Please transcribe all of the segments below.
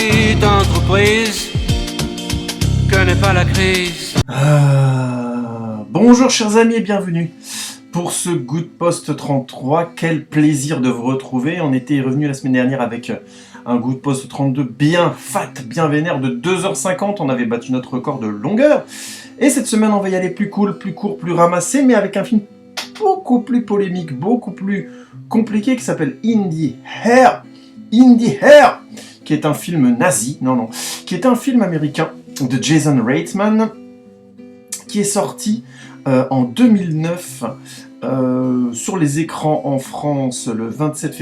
petite entreprise connaît pas la crise. Bonjour chers amis et bienvenue pour ce Good Post 33. Quel plaisir de vous retrouver. On était revenu la semaine dernière avec un Good Post 32 bien fat, bien vénère de 2h50. On avait battu notre record de longueur. Et cette semaine on va y aller plus cool, plus court, plus ramassé, mais avec un film beaucoup plus polémique, beaucoup plus compliqué qui s'appelle In the Air. In the Air, qui est un film nazi, qui est un film américain de Jason Reitman, qui est sorti en 2009 sur les écrans en France le 27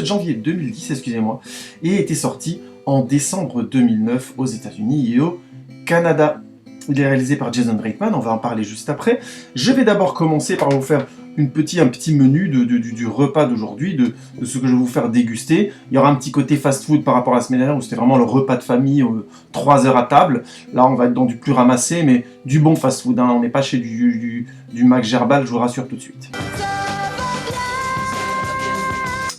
janvier 2010, excusez-moi, et était sorti en décembre 2009 aux États-Unis et au Canada. Il est réalisé par Jason Reitman, on va en parler juste après. Je vais d'abord commencer par vous faire un petit menu du repas d'aujourd'hui, de ce que je vais vous faire déguster. Il y aura un petit côté fast-food par rapport à la semaine dernière où c'était vraiment le repas de famille, 3 heures à table. Là, on va être dans du plus ramassé, mais du bon fast-food. Hein. On n'est pas chez du Mac Gerbal, je vous rassure tout de suite.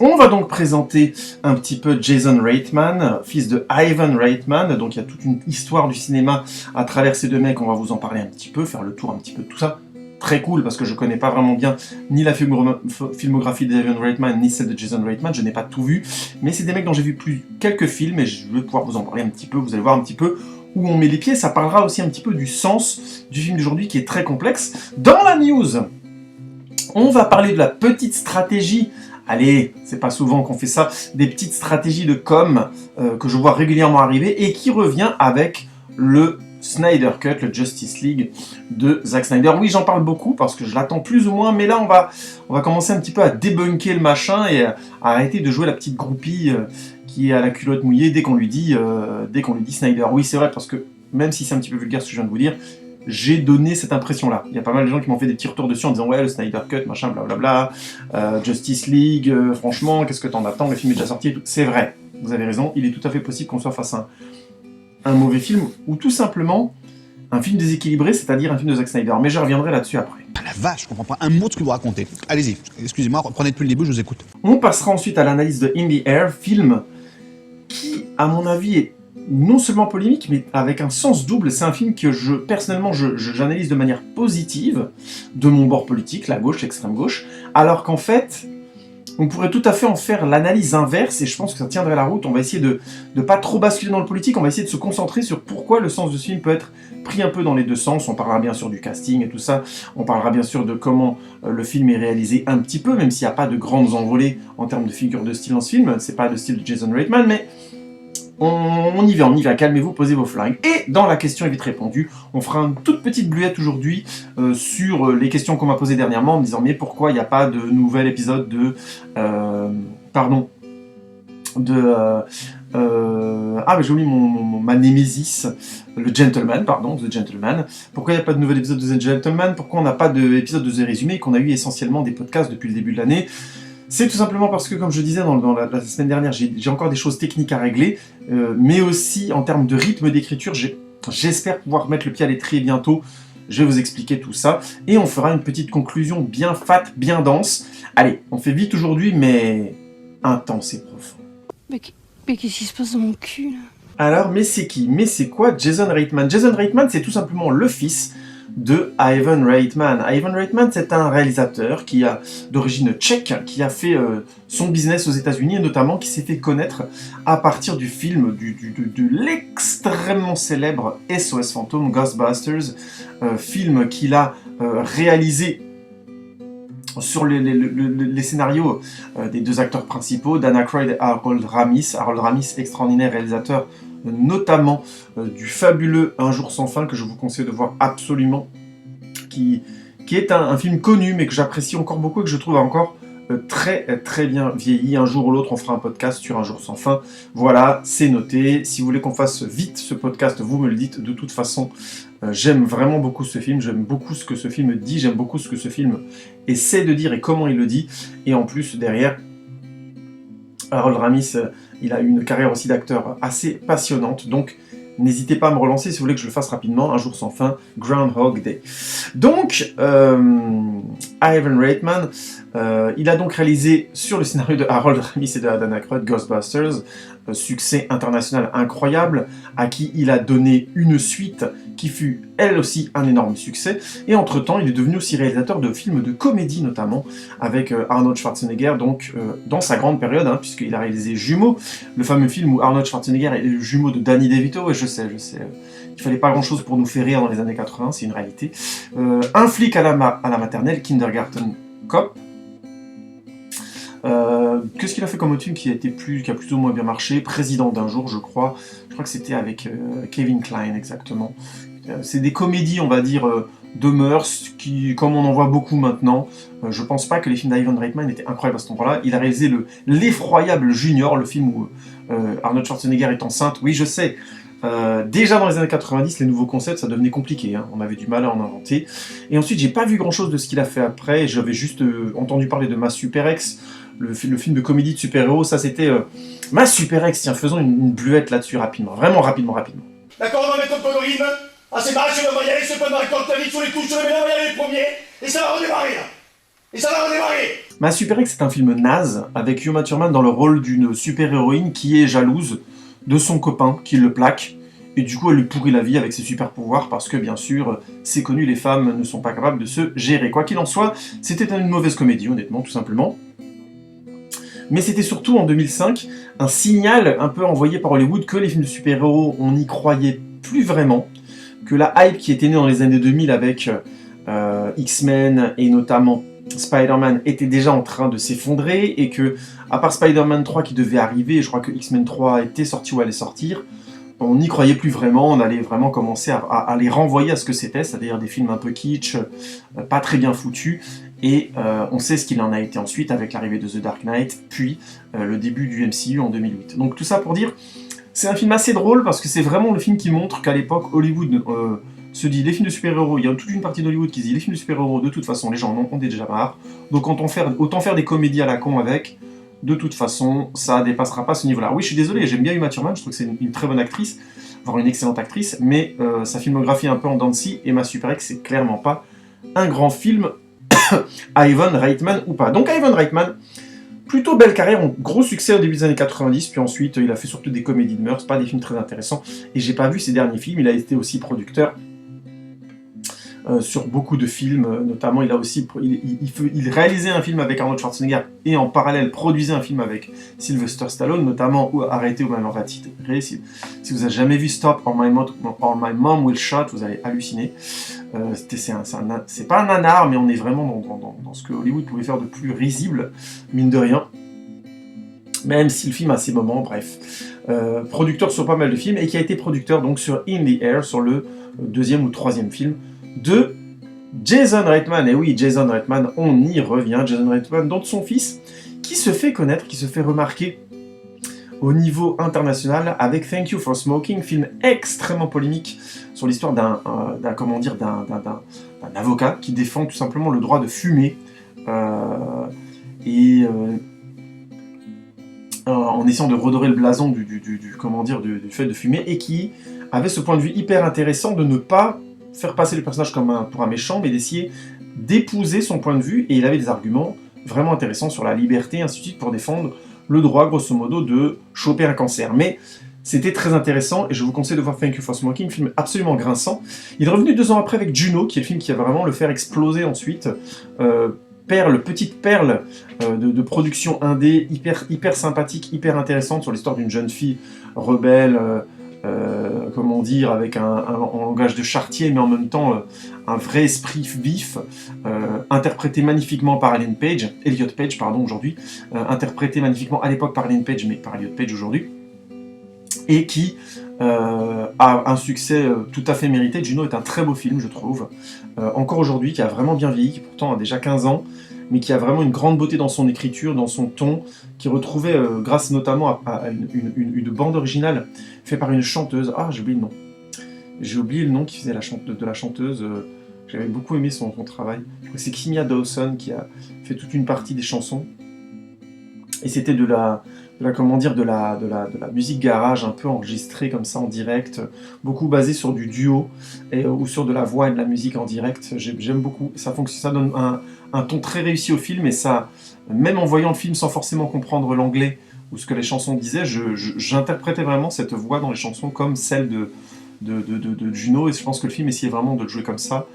On va donc présenter un petit peu Jason Reitman, fils de Ivan Reitman. Donc il y a toute une histoire du cinéma à travers ces deux mecs. On va vous en parler un petit peu, faire le tour un petit peu de tout ça. Très cool parce que je connais pas vraiment bien ni la filmographie d'Ivan Reitman ni celle de Jason Reitman. Je n'ai pas tout vu, mais c'est des mecs dont j'ai vu quelques films et je vais pouvoir vous en parler un petit peu. Vous allez voir un petit peu où on met les pieds. Ça parlera aussi un petit peu du sens du film d'aujourd'hui qui est très complexe. Dans la news, on va parler de la petite stratégie. Allez, c'est pas souvent qu'on fait ça, des petites stratégies de com que je vois régulièrement arriver et qui revient avec le Snyder Cut, le Justice League de Zack Snyder. Oui, j'en parle beaucoup parce que je l'attends plus ou moins, mais là on va commencer un petit peu à débunker le machin et à arrêter de jouer la petite groupie qui est à la culotte mouillée dès qu'on lui dit Snyder. Oui, c'est vrai parce que même si c'est un petit peu vulgaire ce que je viens de vous dire, j'ai donné cette impression-là. Il y a pas mal de gens qui m'ont fait des petits retours dessus en disant « Ouais, le Snyder Cut, machin, blablabla, Justice League, franchement, qu'est-ce que t'en attends, le film est déjà sorti et tout. » C'est vrai, vous avez raison, il est tout à fait possible qu'on soit face à un mauvais film, ou tout simplement un film déséquilibré, c'est-à-dire un film de Zack Snyder. Mais je reviendrai là-dessus après. Ah la vache, je comprends pas un mot de ce que vous racontez. Allez-y, excusez-moi, reprenez depuis le début, je vous écoute. On passera ensuite à l'analyse de In the Air, film qui, à mon avis, est non seulement polémique, mais avec un sens double. C'est un film que personnellement, j'analyse de manière positive, de mon bord politique, la gauche, l'extrême gauche, alors qu'en fait, on pourrait tout à fait en faire l'analyse inverse, et je pense que ça tiendrait la route. On va essayer de pas trop basculer dans le politique, on va essayer de se concentrer sur pourquoi le sens de ce film peut être pris un peu dans les deux sens. On parlera bien sûr du casting et tout ça, on parlera bien sûr de comment le film est réalisé un petit peu, même s'il n'y a pas de grandes envolées en termes de figure de style dans ce film, c'est pas le style de Jason Reitman, mais on y va, calmez-vous, posez vos flingues. Et dans la question est vite répondue, on fera une toute petite bluette aujourd'hui sur les questions qu'on m'a posées dernièrement en me disant mais pourquoi il n'y a pas de nouvel épisode j'ai oublié ma némésis, le Gentleman, The Gentleman. Pourquoi il n'y a pas de nouvel épisode de The Gentleman? Pourquoi on n'a pas d'épisode de The Résumé, qu'on a eu essentiellement des podcasts depuis le début de l'année? C'est tout simplement parce que, comme je disais dans la semaine dernière, j'ai encore des choses techniques à régler, mais aussi en termes de rythme d'écriture, j'espère pouvoir mettre le pied à l'étrier bientôt. Je vais vous expliquer tout ça, et on fera une petite conclusion bien fat, bien dense. Allez, on fait vite aujourd'hui, mais intense et profond. Mais qu'est-ce qui se passe dans mon cul, là? Alors, mais c'est qui? Mais c'est quoi Jason Reitman? Jason Reitman, c'est tout simplement le fils de Ivan Reitman. Ivan Reitman, c'est un réalisateur qui a d'origine tchèque, qui a fait son business aux États-Unis et notamment qui s'est fait connaître à partir du film de l'extrêmement célèbre SOS Fantôme, Ghostbusters, film qu'il a réalisé sur les scénarios des deux acteurs principaux, Dan Aykroyd et Harold Ramis. Harold Ramis, extraordinaire réalisateur, notamment du fabuleux Un jour sans fin, que je vous conseille de voir absolument, qui est un film connu, mais que j'apprécie encore beaucoup et que je trouve encore très très bien vieilli. Un jour ou l'autre, on fera un podcast sur Un jour sans fin. Voilà, c'est noté. Si vous voulez qu'on fasse vite ce podcast, vous me le dites. De toute façon, j'aime vraiment beaucoup ce film, j'aime beaucoup ce que ce film dit, j'aime beaucoup ce que ce film essaie de dire et comment il le dit. Et en plus, derrière, Harold Ramis, il a une carrière aussi d'acteur assez passionnante, donc n'hésitez pas à me relancer si vous voulez que je le fasse rapidement. Un jour sans fin, Groundhog Day. Donc, Ivan Reitman, Il a donc réalisé sur le scénario de Harold Ramis et de Dan Aykroyd Ghostbusters, succès international incroyable, à qui il a donné une suite qui fut elle aussi un énorme succès, et entre-temps il est devenu aussi réalisateur de films de comédie notamment, avec Arnold Schwarzenegger, donc dans sa grande période, hein, puisqu'il a réalisé Jumeaux, le fameux film où Arnold Schwarzenegger est le jumeau de Danny DeVito, et je sais, il fallait pas grand-chose pour nous faire rire dans les années 80, c'est une réalité. Un flic à la maternelle, Kindergarten Cop. Qu'est-ce qu'il a fait comme autre film qui a plus ou moins bien marché? Président d'un jour, je crois. Je crois que c'était avec Kevin Kline, exactement. C'est des comédies, on va dire, de mœurs, qui, comme on en voit beaucoup maintenant, je pense pas que les films d'Ivan Reitman étaient incroyables à ce moment-là. Il a réalisé l'effroyable Junior, le film où Arnold Schwarzenegger est enceinte. Oui, je sais. Déjà dans les années 90, les nouveaux concepts, ça devenait compliqué, hein. On avait du mal à en inventer. Et ensuite, j'ai pas vu grand-chose de ce qu'il a fait après, j'avais juste entendu parler de Ma Super Ex, le film de comédie de super-héros, ça c'était Ma Super Ex, tiens, faisons une bluette là-dessus rapidement, vraiment rapidement. D'accord, on va mettre un peu de rythme. Ah, c'est pareil, on va y aller, c'est pas de marquer ta vie sur les touches, on va y aller les premiers, et ça va redémarrer là. Et ça va redémarrer. Ma Super Ex, c'est un film naze, avec Uma Thurman dans le rôle d'une super-héroïne qui est jalouse de son copain, qui le plaque, et du coup elle lui pourrit la vie avec ses super pouvoirs, parce que bien sûr, c'est connu, les femmes ne sont pas capables de se gérer. Quoi qu'il en soit, c'était une mauvaise comédie, honnêtement, tout simplement. Mais c'était surtout en 2005 un signal un peu envoyé par Hollywood que les films de super-héros, on n'y croyait plus vraiment, que la hype qui était née dans les années 2000 avec X-Men et notamment Spider-Man était déjà en train de s'effondrer, et que, à part Spider-Man 3 qui devait arriver, je crois que X-Men 3 était sorti ou allait sortir, on n'y croyait plus vraiment, on allait vraiment commencer à les renvoyer à ce que c'était, c'est-à-dire des films un peu kitsch, pas très bien foutus, et on sait ce qu'il en a été ensuite avec l'arrivée de The Dark Knight, puis le début du MCU en 2008. Donc tout ça pour dire, c'est un film assez drôle, parce que c'est vraiment le film qui montre qu'à l'époque, Hollywood se dit, les films de super-héros, il y a toute une partie d'Hollywood qui se dit, les films de super-héros, de toute façon, les gens en ont déjà marre, donc autant faire des comédies à la con avec, de toute façon, ça dépassera pas ce niveau-là. Oui, je suis désolé, j'aime bien Uma Thurman, je trouve que c'est une très bonne actrice, voire une excellente actrice, mais sa filmographie est un peu en dents de scie, et Ma Super Ex, c'est clairement pas un grand film, Ivan Reitman ou pas. Donc Ivan Reitman, plutôt belle carrière, gros succès au début des années 90, puis ensuite il a fait surtout des comédies de mœurs, pas des films très intéressants, et j'ai pas vu ses derniers films, il a été aussi producteur sur beaucoup de films, notamment il réalisait un film avec Arnold Schwarzenegger et en parallèle produisait un film avec Sylvester Stallone, notamment Arrêtez ou même on va titrer. Si vous n'avez jamais vu Stop or My Mom Will Shot, vous allez halluciner. C'est pas un nanar, mais on est vraiment dans ce que Hollywood pouvait faire de plus risible, mine de rien. Même si le film a ses moments, bref. Producteur sur pas mal de films, et qui a été producteur donc sur In the Air, sur le deuxième ou troisième film de Jason Reitman. Et oui, Jason Reitman, on y revient. Jason Reitman, dont son fils, qui se fait connaître, qui se fait remarquer au niveau international avec Thank You for Smoking, film extrêmement polémique sur l'histoire d'un avocat qui défend tout simplement le droit de fumer en essayant de redorer le blason du fait de fumer, et qui avait ce point de vue hyper intéressant de ne pas faire passer le personnage pour un méchant, mais d'essayer d'épouser son point de vue, et il avait des arguments vraiment intéressants sur la liberté, ainsi de suite, pour défendre le droit, grosso modo, de choper un cancer. Mais c'était très intéressant, et je vous conseille de voir Thank You for Smoking, film absolument grinçant. Il est revenu 2 ans après avec Juno, qui est le film qui va vraiment le faire exploser ensuite. Petite perle de production indé, hyper sympathique, hyper intéressante, sur l'histoire d'une jeune fille rebelle, comment dire, avec un langage de charretier, mais en même temps un vrai esprit vif, interprété magnifiquement par Elliot Page, aujourd'hui, interprété magnifiquement à l'époque par Ellen Page, mais par Elliot Page aujourd'hui, et qui a un succès tout à fait mérité. Juno est un très beau film, je trouve, encore aujourd'hui, qui a vraiment bien vieilli, qui pourtant a déjà 15 ans, mais qui a vraiment une grande beauté dans son écriture, dans son ton, qui retrouvait, grâce notamment à une bande originale faite par une chanteuse. Ah, j'ai oublié le nom. J'ai oublié le nom qui faisait de la chanteuse. J'avais beaucoup aimé son travail. Je crois que c'est Kimia Dawson qui a fait toute une partie des chansons. Et c'était de la musique garage un peu enregistrée comme ça en direct, beaucoup basée sur du duo ou sur de la voix et de la musique en direct. J'aime beaucoup, ça donne un ton très réussi au film, et ça, même en voyant le film sans forcément comprendre l'anglais ou ce que les chansons disaient, j'interprétais vraiment cette voix dans les chansons comme celle de Juno, et je pense que le film essayait vraiment de le jouer comme ça.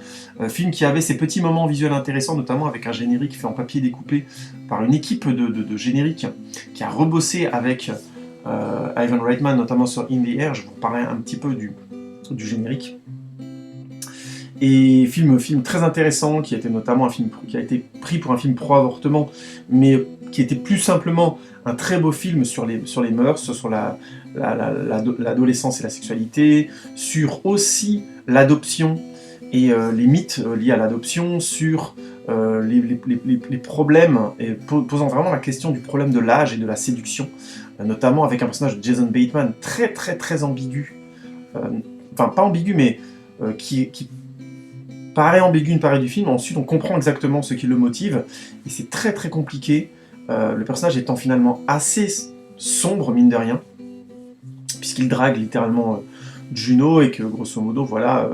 Film qui avait ses petits moments visuels intéressants, notamment avec un générique fait en papier découpé par une équipe de génériques qui a rebossé avec Ivan Reitman, notamment sur In the Air. Je vous parlais un petit peu du générique. Et film très intéressant, qui a été notamment qui a été pris pour un film pro-avortement, mais qui était plus simplement un très beau film sur les mœurs, sur l'adolescence et la sexualité, sur aussi l'adoption et les mythes liés à l'adoption, sur les problèmes, et posant vraiment la question du problème de l'âge et de la séduction, notamment avec un personnage de Jason Bateman très très très ambigu, enfin pas ambigu, mais qui paraît ambigu une partie du film. Ensuite on comprend exactement ce qui le motive, et c'est très très compliqué, le personnage étant finalement assez sombre mine de rien, puisqu'il drague littéralement Juno, et que grosso modo voilà,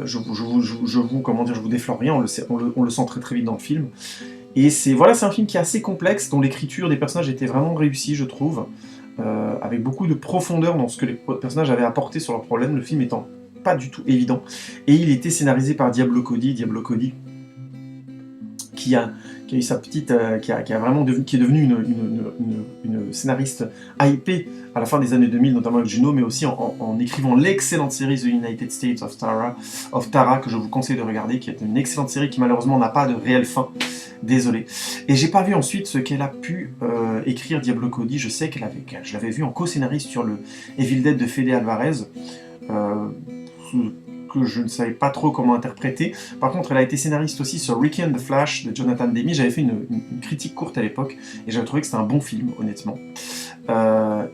je vous déflore rien, on le sent très très vite dans le film. Et c'est un film qui est assez complexe, dont l'écriture des personnages était vraiment réussie, je trouve, avec beaucoup de profondeur dans ce que les personnages avaient apporté sur leurs problèmes, le film étant pas du tout évident. Et il était scénarisé par Diablo Cody, qui a eu sa petite, qui est devenue une scénariste hypée à la fin des années 2000, notamment avec Juno, mais aussi en écrivant l'excellente série The United States of Tara, que je vous conseille de regarder, qui est une excellente série qui malheureusement n'a pas de réelle fin. Désolé. Et j'ai pas vu ensuite ce qu'elle a pu écrire, Diablo Cody. Je sais je l'avais vu en co-scénariste sur le Evil Dead de Fede Alvarez, que je ne savais pas trop comment interpréter. Par contre, elle a été scénariste aussi sur Ricky and the Flash de Jonathan Demme. J'avais fait une critique courte à l'époque, et j'avais trouvé que c'était un bon film, honnêtement.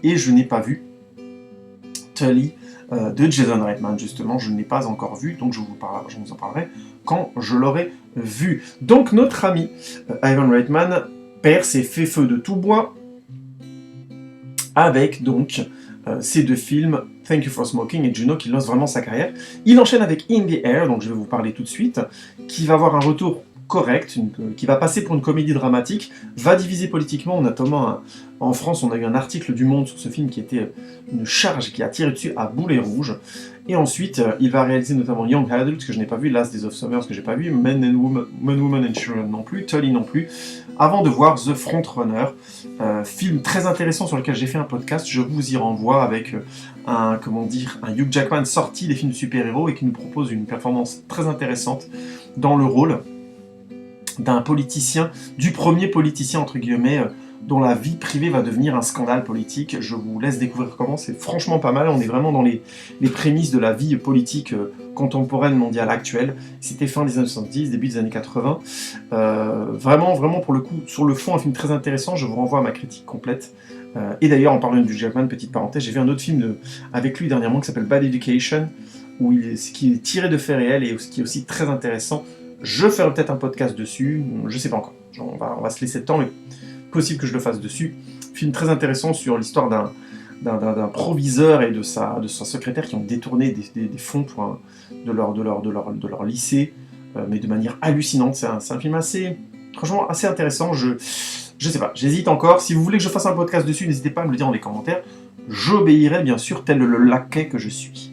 Et je n'ai pas vu Tully de Jason Reitman, justement, je ne l'ai pas encore vu, donc je vous en parlerai quand je l'aurai vu. Donc notre ami Ivan Reitman perd ses fait feu de tout bois avec donc ces deux films, Thank You for Smoking et Juno, qui lance vraiment sa carrière. Il enchaîne avec In the Air, donc je vais vous parler tout de suite, qui va avoir un retour correct, qui va passer pour une comédie dramatique, va diviser politiquement, notamment en France, on a eu un article du Monde sur ce film qui était une charge qui a tiré dessus à boulet rouge. Et ensuite, il va réaliser notamment Young Adult, que je n'ai pas vu, Last Days of Summer, que j'ai pas vu, Men, Women and Children non plus, Tully non plus, avant de voir The Frontrunner, film très intéressant sur lequel j'ai fait un podcast. Je vous y renvoie avec un Hugh Jackman sorti des films de super-héros et qui nous propose une performance très intéressante dans le rôle d'un politicien, du premier politicien entre guillemets, dont la vie privée va devenir un scandale politique. Je vous laisse découvrir comment, c'est franchement pas mal. On est vraiment dans les prémices de la vie politique contemporaine mondiale actuelle. C'était fin des années 70, début des années 80. Vraiment pour le coup, sur le fond, un film très intéressant. Je vous renvoie à ma critique complète. Et d'ailleurs, en parlant du Jackman, petite parenthèse, j'ai vu un autre film avec lui dernièrement qui s'appelle Bad Education, qui est tiré de faits réels et qui est aussi très intéressant. Je ferai peut-être un podcast dessus, je sais pas encore. On va se laisser le temps, mais possible que je le fasse dessus. Film très intéressant sur l'histoire d'un proviseur et de sa secrétaire qui ont détourné des fonds de leur lycée, mais de manière hallucinante. C'est un film franchement assez intéressant. Je sais pas, j'hésite encore. Si vous voulez que je fasse un podcast dessus, n'hésitez pas à me le dire dans les commentaires. J'obéirai bien sûr, tel le laquais que je suis.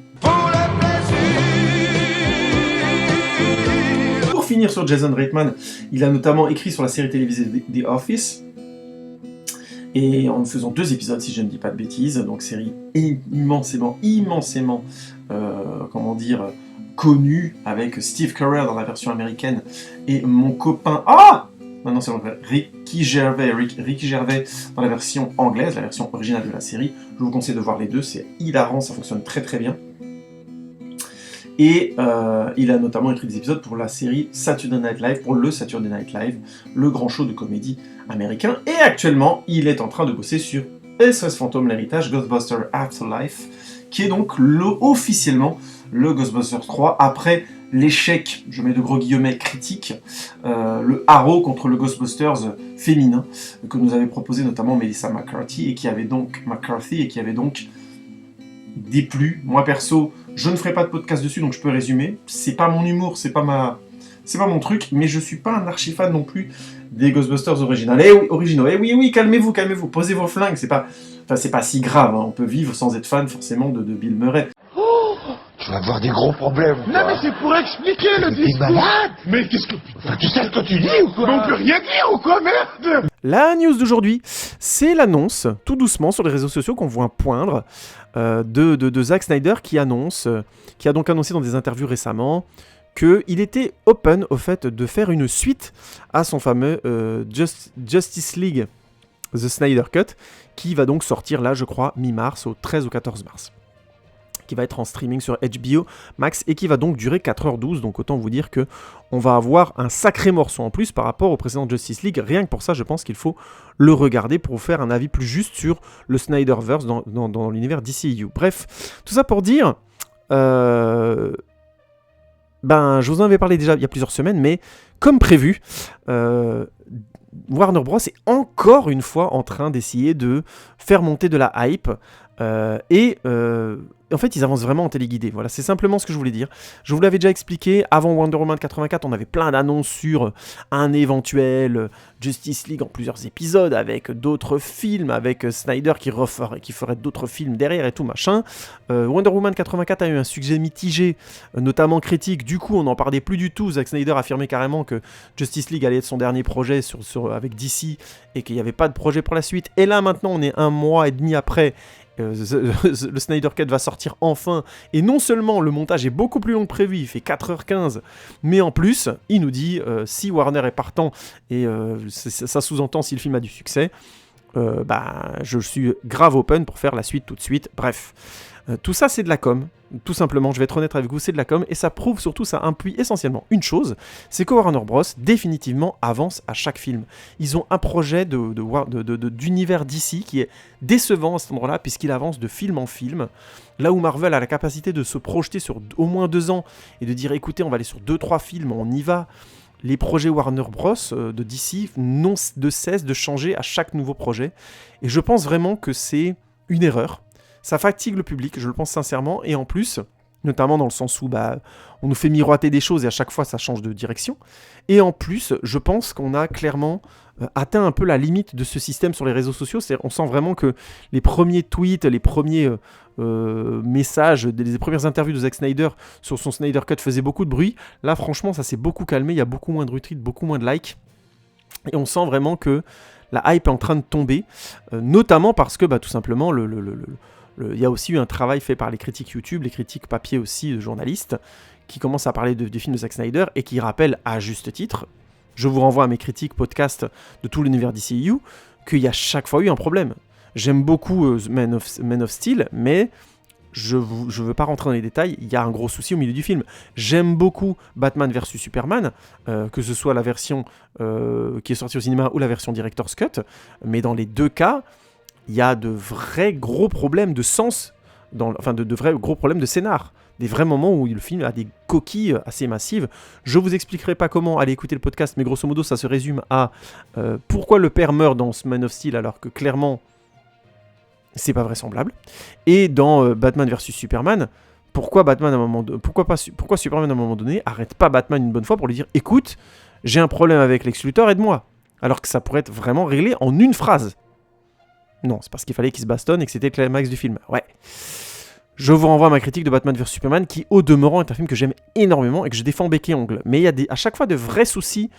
Pour finir sur Jason Reitman, il a notamment écrit sur la série télévisée The Office, et en faisant 2 épisodes si je ne dis pas de bêtises, donc série immensément connue, avec Steve Carell dans la version américaine, et mon copain, maintenant c'est vrai, Ricky Gervais dans la version anglaise, la version originale de la série. Je vous conseille de voir les deux, c'est hilarant, ça fonctionne très très bien. Et il a notamment écrit des épisodes pour la série Saturday Night Live, pour le Saturday Night Live, le grand show de comédie américain. Et actuellement, il est en train de bosser sur SOS Fantôme, l'héritage, Ghostbusters Afterlife, qui est donc officiellement le Ghostbusters 3, après l'échec, je mets de gros guillemets, critique, le Arrow contre le Ghostbusters féminin, que nous avait proposé notamment Melissa McCarthy, et qui avait donc déplu. Moi perso, je ne ferai pas de podcast dessus, donc je peux résumer. C'est pas mon humour, c'est pas mon truc, mais je suis pas un archi-fan non plus des Ghostbusters originaux. Oui, calmez-vous, posez vos flingues, c'est pas si grave, hein. On peut vivre sans être fan forcément de Bill Murray. Tu vas avoir des gros problèmes. Non mais c'est pour expliquer le discours. malade. Mais qu'est-ce que... Enfin, tu sais ce que tu dis ou quoi? Mais on peut rien dire ou quoi, merde? La news d'aujourd'hui, c'est l'annonce, tout doucement sur les réseaux sociaux qu'on voit poindre, de Zack Snyder qui a donc annoncé dans des interviews récemment qu'il était open au fait de faire une suite à son fameux Justice League, The Snyder Cut, qui va donc sortir là, je crois, mi-mars, au 13 ou 14 mars. Qui va être en streaming sur HBO Max et qui va donc durer 4h12, donc autant vous dire que on va avoir un sacré morceau en plus par rapport au précédent Justice League. Rien que pour ça, je pense qu'il faut le regarder pour vous faire un avis plus juste sur le Snyderverse dans l'univers DCU. Bref, tout ça pour dire... je vous en avais parlé déjà il y a plusieurs semaines, mais comme prévu, Warner Bros est encore une fois en train d'essayer de faire monter de la hype en fait, ils avancent vraiment en téléguidé. Voilà, c'est simplement ce que je voulais dire. Je vous l'avais déjà expliqué. Avant Wonder Woman 84, on avait plein d'annonces sur un éventuel Justice League en plusieurs épisodes, avec d'autres films, avec Snyder qui ferait d'autres films derrière et tout machin. Wonder Woman 84 a eu un succès mitigé, notamment critique. Du coup, on n'en parlait plus du tout. Zack Snyder affirmait carrément que Justice League allait être son dernier projet avec DC et qu'il n'y avait pas de projet pour la suite. Et là, maintenant, on est 1 mois et demi après. Le Snyder Cut va sortir enfin, et non seulement le montage est beaucoup plus long que prévu, il fait 4h15, mais en plus, il nous dit si Warner est partant, et ça sous-entend si le film a du succès, je suis grave open pour faire la suite tout de suite. Bref, tout ça c'est de la com, tout simplement, je vais être honnête avec vous, c'est de la com, et ça prouve surtout, ça appuie essentiellement une chose, c'est que Warner Bros définitivement avance à chaque film. Ils ont un projet d'univers DC qui est décevant à cet endroit-là, puisqu'il avance de film en film, là où Marvel a la capacité de se projeter sur au moins 2 ans, et de dire écoutez, on va aller sur 2-3 films, on y va. Les projets Warner Bros de DC n'ont de cesse de changer à chaque nouveau projet, et je pense vraiment que c'est une erreur. Ça fatigue le public, je le pense sincèrement, et en plus, notamment dans le sens où on nous fait miroiter des choses et à chaque fois ça change de direction. Et en plus, je pense qu'on a clairement atteint un peu la limite de ce système sur les réseaux sociaux. On sent vraiment que les premiers tweets, les premiers messages, les premières interviews de Zack Snyder sur son Snyder Cut faisaient beaucoup de bruit. Là, franchement, ça s'est beaucoup calmé, il y a beaucoup moins de retweets, beaucoup moins de likes. Et on sent vraiment que la hype est en train de tomber, notamment parce que tout simplement, il y a aussi eu un travail fait par les critiques YouTube, les critiques papier aussi de journalistes, qui commencent à parler des films de Zack Snyder et qui rappellent à juste titre, je vous renvoie à mes critiques podcast de tout l'univers DCU, qu'il y a chaque fois eu un problème. J'aime beaucoup Man of Steel, mais je veux pas rentrer dans les détails, il y a un gros souci au milieu du film. J'aime beaucoup Batman vs Superman, que ce soit la version qui est sortie au cinéma ou la version Director's Cut, mais dans les deux cas, il y a de vrais gros problèmes de sens, de vrais gros problèmes de scénar. Des vrais moments où le film a des coquilles assez massives. Je vous expliquerai pas comment, allez écouter le podcast, mais grosso modo, ça se résume à pourquoi le père meurt dans Man of Steel alors que clairement, c'est pas vraisemblable. Et dans Batman vs Superman, pourquoi Superman à un moment donné arrête pas Batman une bonne fois pour lui dire « Écoute, j'ai un problème avec Lex Luthor, aide-moi » alors que ça pourrait être vraiment réglé en une phrase. Non, c'est parce qu'il fallait qu'il se bastonne et que c'était le climax du film. Ouais. Je vous renvoie à ma critique de Batman vs Superman qui, au demeurant, est un film que j'aime énormément et que je défends bec et ongle. Mais il y a à chaque fois de vrais soucis,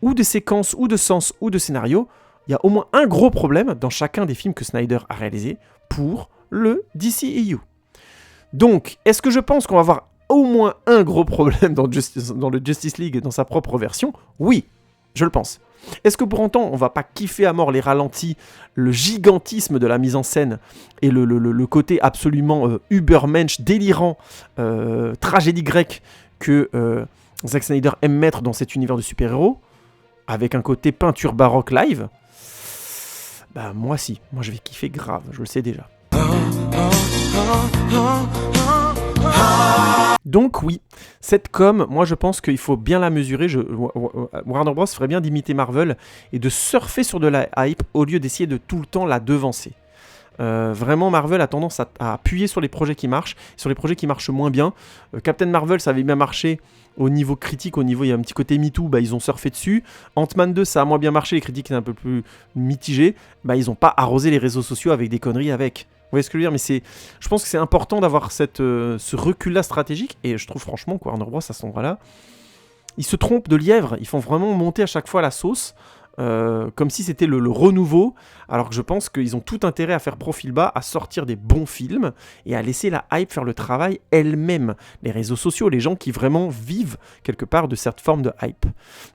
ou de séquences, ou de sens, ou de scénario. Il y a au moins un gros problème dans chacun des films que Snyder a réalisés pour le DCEU. Donc, est-ce que je pense qu'on va avoir au moins un gros problème dans le Justice League dans sa propre version ? Oui, je le pense. Est-ce que pour autant, on va pas kiffer à mort les ralentis, le gigantisme de la mise en scène et le côté absolument ubermensch, délirant, tragédie grecque que Zack Snyder aime mettre dans cet univers de super-héros, avec un côté peinture baroque live ? Moi si, moi je vais kiffer grave, je le sais déjà. Donc oui, cette com, moi je pense qu'il faut bien la mesurer. Warner Bros ferait bien d'imiter Marvel et de surfer sur de la hype au lieu d'essayer de tout le temps la devancer. Vraiment, Marvel a tendance à appuyer sur les projets qui marchent, sur les projets qui marchent moins bien. Captain Marvel, ça avait bien marché au niveau critique, il y a un petit côté MeToo, ils ont surfé dessus. Ant-Man 2, ça a moins bien marché, les critiques étaient un peu plus mitigées. Ils n'ont pas arrosé les réseaux sociaux avec des conneries avec. Vous voyez ce que je veux dire? Mais je pense que c'est important d'avoir ce recul-là stratégique, et je trouve franchement que Warner Bros, à cet endroit-là, ils se trompent de lièvre, ils font vraiment monter à chaque fois la sauce. Comme si c'était le renouveau, alors que je pense qu'ils ont tout intérêt à faire profil bas, à sortir des bons films et à laisser la hype faire le travail elle-même. Les réseaux sociaux, les gens qui vraiment vivent quelque part de cette forme de hype.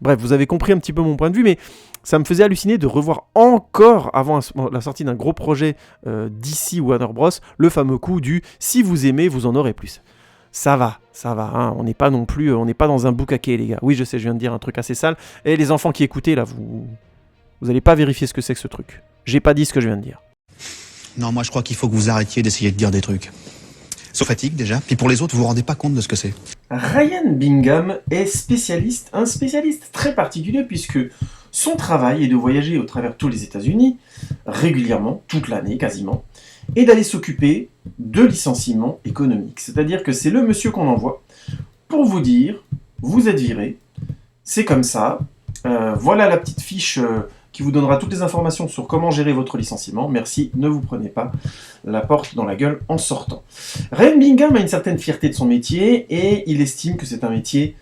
Bref, vous avez compris un petit peu mon point de vue, mais ça me faisait halluciner de revoir encore, avant la sortie d'un gros projet DC Warner Bros, le fameux coup du « si vous aimez, vous en aurez plus ». Ça va, hein. On n'est pas non plus, on n'est pas dans un boucaquet, les gars. Oui, je sais, je viens de dire un truc assez sale. Et les enfants qui écoutez, là, vous allez pas vérifier ce que c'est que ce truc. J'ai pas dit ce que je viens de dire. Non, moi je crois qu'il faut que vous arrêtiez d'essayer de dire des trucs. Sauf fatigue déjà, puis pour les autres, vous vous rendez pas compte de ce que c'est. Ryan Bingham est un spécialiste très particulier puisque son travail est de voyager au travers tous les États-Unis, régulièrement, toute l'année quasiment, et d'aller s'occuper de licenciements économiques. C'est-à-dire que c'est le monsieur qu'on envoie pour vous dire, vous êtes viré, c'est comme ça, voilà la petite fiche qui vous donnera toutes les informations sur comment gérer votre licenciement. Merci, ne vous prenez pas la porte dans la gueule en sortant. Ryan Bingham a une certaine fierté de son métier et il estime que c'est un métier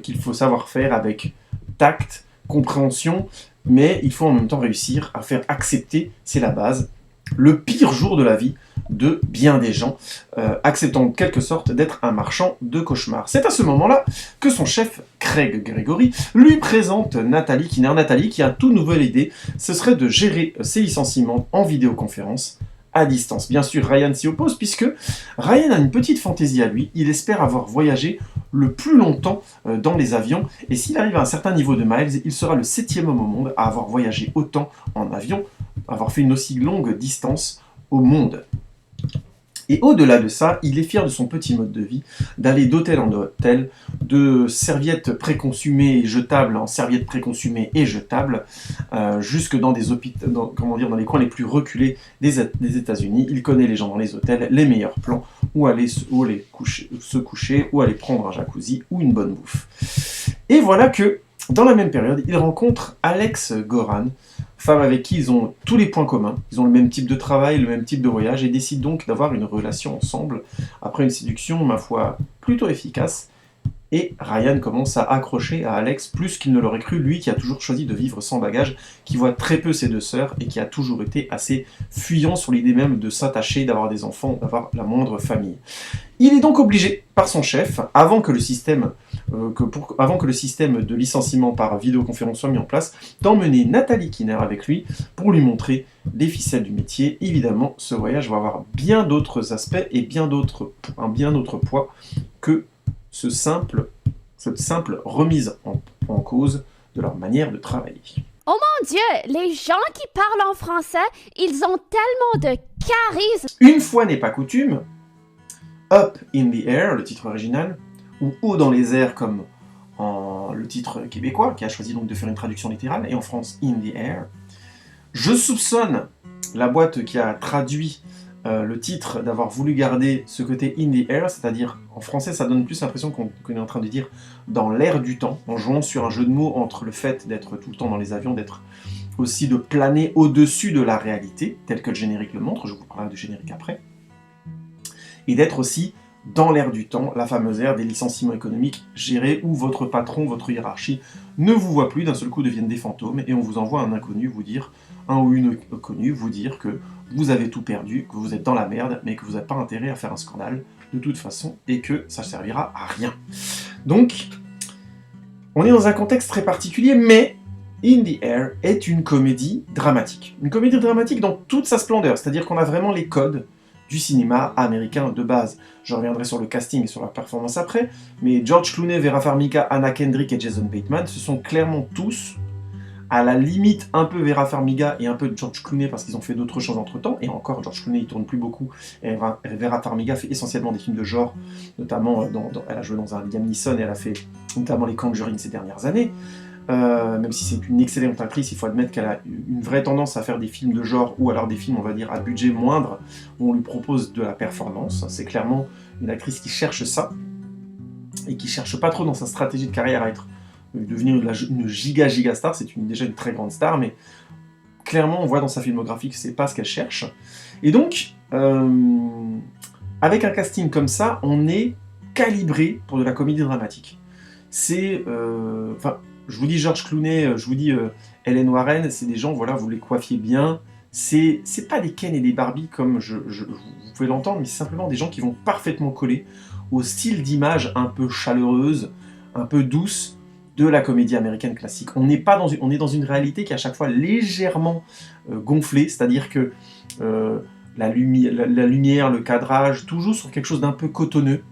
qu'il faut savoir faire avec tact, compréhension, mais il faut en même temps réussir à faire accepter, c'est la base, le pire jour de la vie de bien des gens, acceptant en quelque sorte d'être un marchand de cauchemars. C'est à ce moment-là que son chef, Craig Gregory, lui présente Nathalie qui a une toute nouvelle idée, ce serait de gérer ses licenciements en vidéoconférence à distance. Bien sûr, Ryan s'y oppose puisque Ryan a une petite fantaisie à lui, il espère avoir voyagé le plus longtemps dans les avions, et s'il arrive à un certain niveau de miles, il sera le 7e homme au monde à avoir voyagé autant en avion, avoir fait une aussi longue distance au monde. Et au-delà de ça, il est fier de son petit mode de vie, d'aller d'hôtel en hôtel, de serviettes préconsumées et jetables en serviettes préconsumées et jetables, jusque dans des hôpitaux, dans les coins les plus reculés des États-Unis. Il connaît les gens dans les hôtels, les meilleurs plans, où aller se coucher, où aller prendre un jacuzzi ou une bonne bouffe. Et voilà que, dans la même période, il rencontre Alex Goran, femme avec qui ils ont tous les points communs, ils ont le même type de travail, le même type de voyage, et décident donc d'avoir une relation ensemble, après une séduction, ma foi, plutôt efficace, et Ryan commence à accrocher à Alex plus qu'il ne l'aurait cru, lui qui a toujours choisi de vivre sans bagage, qui voit très peu ses deux sœurs, et qui a toujours été assez fuyant sur l'idée même de s'attacher, d'avoir des enfants, d'avoir la moindre famille. Il est donc obligé, par son chef, avant que le système de licenciement par vidéoconférence soit mis en place, d'emmener Nathalie Kinner avec lui pour lui montrer les ficelles du métier. Évidemment, ce voyage va avoir bien d'autres aspects et un bien autre poids que cette simple remise en cause de leur manière de travailler. Oh mon Dieu, les gens qui parlent en français, ils ont tellement de charisme. Une fois n'est pas coutume, Up in the Air, le titre original, ou Haut dans les airs comme le titre québécois, qui a choisi donc de faire une traduction littérale, et en France In the Air. Je soupçonne la boîte qui a traduit le titre d'avoir voulu garder ce côté In the Air, c'est-à-dire en français ça donne plus l'impression qu'on est en train de dire dans l'air du temps, en jouant sur un jeu de mots entre le fait d'être tout le temps dans les avions, d'être aussi de planer au-dessus de la réalité, tel que le générique le montre, je vous parlerai du générique après, et d'être aussi dans l'air du temps, la fameuse ère des licenciements économiques gérés où votre patron, votre hiérarchie ne vous voit plus, d'un seul coup deviennent des fantômes et on vous envoie un inconnu un ou une inconnue vous dire que vous avez tout perdu, que vous êtes dans la merde, mais que vous n'avez pas intérêt à faire un scandale de toute façon et que ça ne servira à rien. Donc, on est dans un contexte très particulier, mais In the Air est une comédie dramatique. Une comédie dramatique dans toute sa splendeur, c'est-à-dire qu'on a vraiment les codes du cinéma américain de base. Je reviendrai sur le casting et sur la performance après, mais George Clooney, Vera Farmiga, Anna Kendrick et Jason Bateman, ce sont clairement tous à la limite un peu Vera Farmiga et un peu George Clooney parce qu'ils ont fait d'autres choses entre-temps, et encore George Clooney il tourne plus beaucoup, et Vera Farmiga fait essentiellement des films de genre, notamment elle a joué dans un Liam Neeson et elle a fait notamment les Conjuring ces dernières années. Même si c'est une excellente actrice, il faut admettre qu'elle a une vraie tendance à faire des films de genre, ou alors des films, on va dire, à budget moindre, où on lui propose de la performance. C'est clairement une actrice qui cherche ça, et qui cherche pas trop dans sa stratégie de carrière à devenir une giga star. C'est déjà une très grande star, mais clairement on voit dans sa filmographie que c'est pas ce qu'elle cherche. Et donc, avec un casting comme ça, on est calibré pour de la comédie dramatique. C'est... je vous dis George Clooney, je vous dis Helen Warren, c'est des gens, voilà, vous les coiffiez bien. C'est pas des Ken et des Barbie comme vous pouvez l'entendre, mais c'est simplement des gens qui vont parfaitement coller au style d'image un peu chaleureuse, un peu douce de la comédie américaine classique. On est dans une réalité qui est à chaque fois légèrement gonflée, c'est-à-dire que la lumière, le cadrage, toujours sur quelque chose d'un peu cotonneux.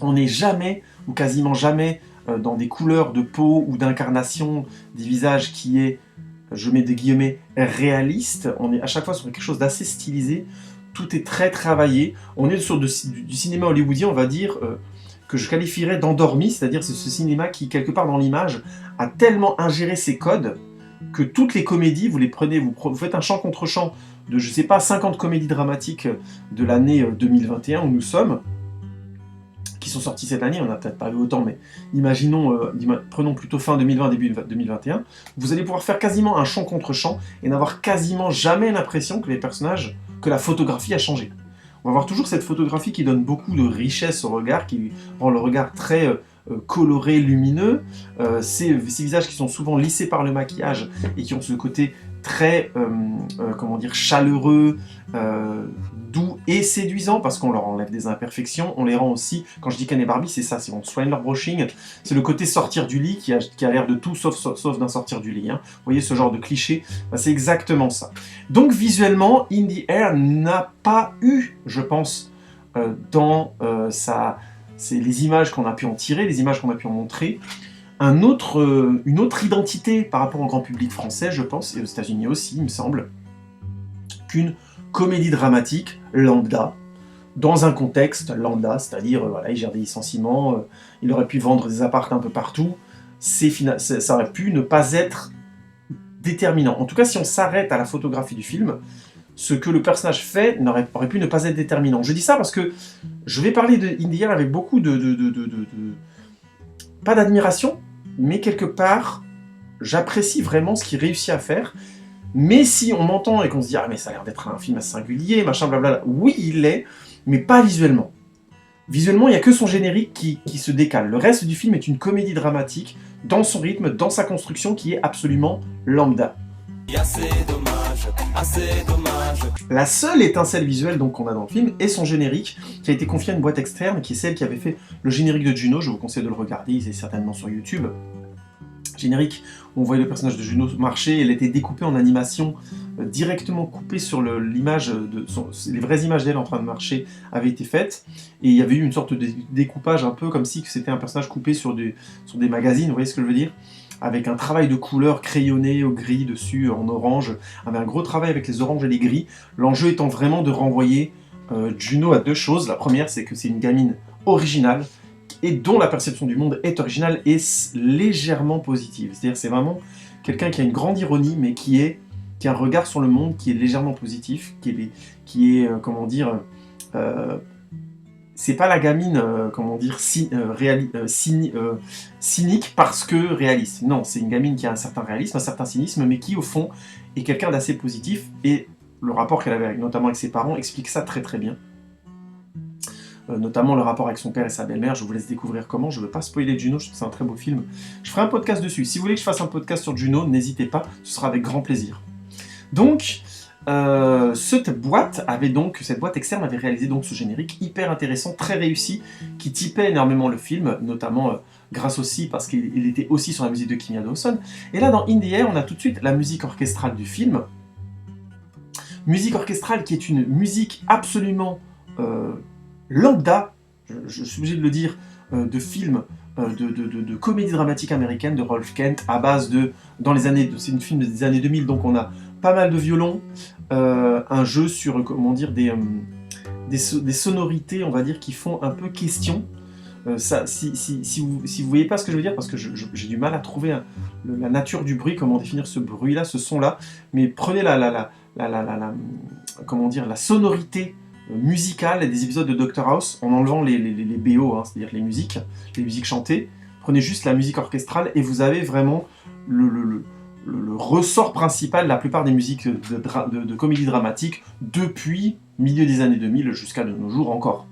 On n'est jamais, ou quasiment jamais, dans des couleurs de peau ou d'incarnation des visages qui est, je mets des guillemets, réaliste. On est à chaque fois sur quelque chose d'assez stylisé. Tout est très travaillé. On est sur du cinéma hollywoodien, on va dire, que je qualifierais d'endormi, c'est-à-dire c'est ce cinéma qui, quelque part dans l'image, a tellement ingéré ses codes que toutes les comédies, vous les prenez, vous faites un champ contre champ de, je sais pas, 50 comédies dramatiques de l'année 2021 où nous sommes, qui sont sorties cette année, on n'a peut-être pas vu autant, mais imaginons, prenons plutôt fin 2020, début 2021, vous allez pouvoir faire quasiment un champ contre champ et n'avoir quasiment jamais l'impression que les personnages, que la photographie a changé. On va avoir toujours cette photographie qui donne beaucoup de richesse au regard, qui rend le regard très coloré, lumineux. Ces visages qui sont souvent lissés par le maquillage et qui ont ce côté très, comment dire, chaleureux, doux et séduisant parce qu'on leur enlève des imperfections. On les rend aussi, quand je dis Ken et Barbie, c'est ça, c'est on soigne leur brushing. C'est le côté sortir du lit qui a l'air de tout sauf d'un sortir du lit. Hein. Vous voyez ce genre de cliché, ben, c'est exactement ça. Donc visuellement, In the Air n'a pas eu, je pense, dans les images qu'on a pu en tirer, les images qu'on a pu en montrer, une autre identité par rapport au grand public français, je pense, et aux États-Unis aussi, il me semble, qu'une comédie dramatique lambda, dans un contexte lambda, c'est-à-dire, voilà, il gère des licenciements, il aurait pu vendre des apparts un peu partout, ça aurait pu ne pas être déterminant. En tout cas, si on s'arrête à la photographie du film, ce que le personnage fait aurait pu ne pas être déterminant. Je dis ça parce que je vais parler de In the Air avec beaucoup pas d'admiration, mais quelque part, j'apprécie vraiment ce qu'il réussit à faire. Mais si on m'entend et qu'on se dit « Ah, mais ça a l'air d'être un film assez singulier, machin, blablabla », oui, il l'est, mais pas visuellement. Visuellement, il n'y a que son générique qui se décale. Le reste du film est une comédie dramatique, dans son rythme, dans sa construction, qui est absolument lambda. La seule étincelle visuelle donc qu'on a dans le film est son générique, qui a été confié à une boîte externe, qui est celle qui avait fait le générique de Juno. Je vous conseille de le regarder, il est certainement sur YouTube. Générique où on voyait le personnage de Juno marcher, elle était découpée en animation, directement coupée sur l'image, les vraies images d'elle en train de marcher avaient été faites, et il y avait eu une sorte de découpage un peu comme si c'était un personnage coupé sur des magazines, vous voyez ce que je veux dire, avec un travail de couleur crayonné au gris dessus, en orange, avec un gros travail avec les oranges et les gris, l'enjeu étant vraiment de renvoyer Juno à deux choses. La première, c'est que c'est une gamine originale, et dont la perception du monde est originale et légèrement positive. C'est-à-dire c'est vraiment quelqu'un qui a une grande ironie, mais qui a un regard sur le monde qui est légèrement positif, qui est comment dire... c'est pas la gamine, comment dire, cynique parce que réaliste. Non, c'est une gamine qui a un certain réalisme, un certain cynisme, mais qui, au fond, est quelqu'un d'assez positif, et le rapport qu'elle avait notamment avec ses parents explique ça très très bien. Notamment le rapport avec son père et sa belle-mère, je vous laisse découvrir comment, je ne veux pas spoiler Juno, je trouve que c'est un très beau film. Je ferai un podcast dessus, si vous voulez que je fasse un podcast sur Juno, n'hésitez pas, ce sera avec grand plaisir. Donc, cette boîte externe avait réalisé donc ce générique hyper intéressant, très réussi, qui typait énormément le film, notamment grâce aussi parce qu'il était aussi sur la musique de Kimya Dawson. Et là, dans In the Air, on a tout de suite la musique orchestrale du film. Musique orchestrale qui est une musique absolument lambda, je suis obligé de le dire, de films de comédie dramatique américaine de Rolf Kent à base de... c'est une film des années 2000, donc on a pas mal de violons, un jeu sur, comment dire, des sonorités, on va dire, qui font un peu question. Si vous voyez pas ce que je veux dire, parce que j'ai du mal à trouver la nature du bruit, comment définir ce bruit-là, ce son-là, mais prenez comment dire, la sonorité musicale des épisodes de Dr House en enlevant les BO, hein, c'est-à-dire les musiques chantées. Prenez juste la musique orchestrale et vous avez vraiment le ressort principal de la plupart des musiques de comédie dramatique depuis milieu des années 2000 jusqu'à de nos jours encore.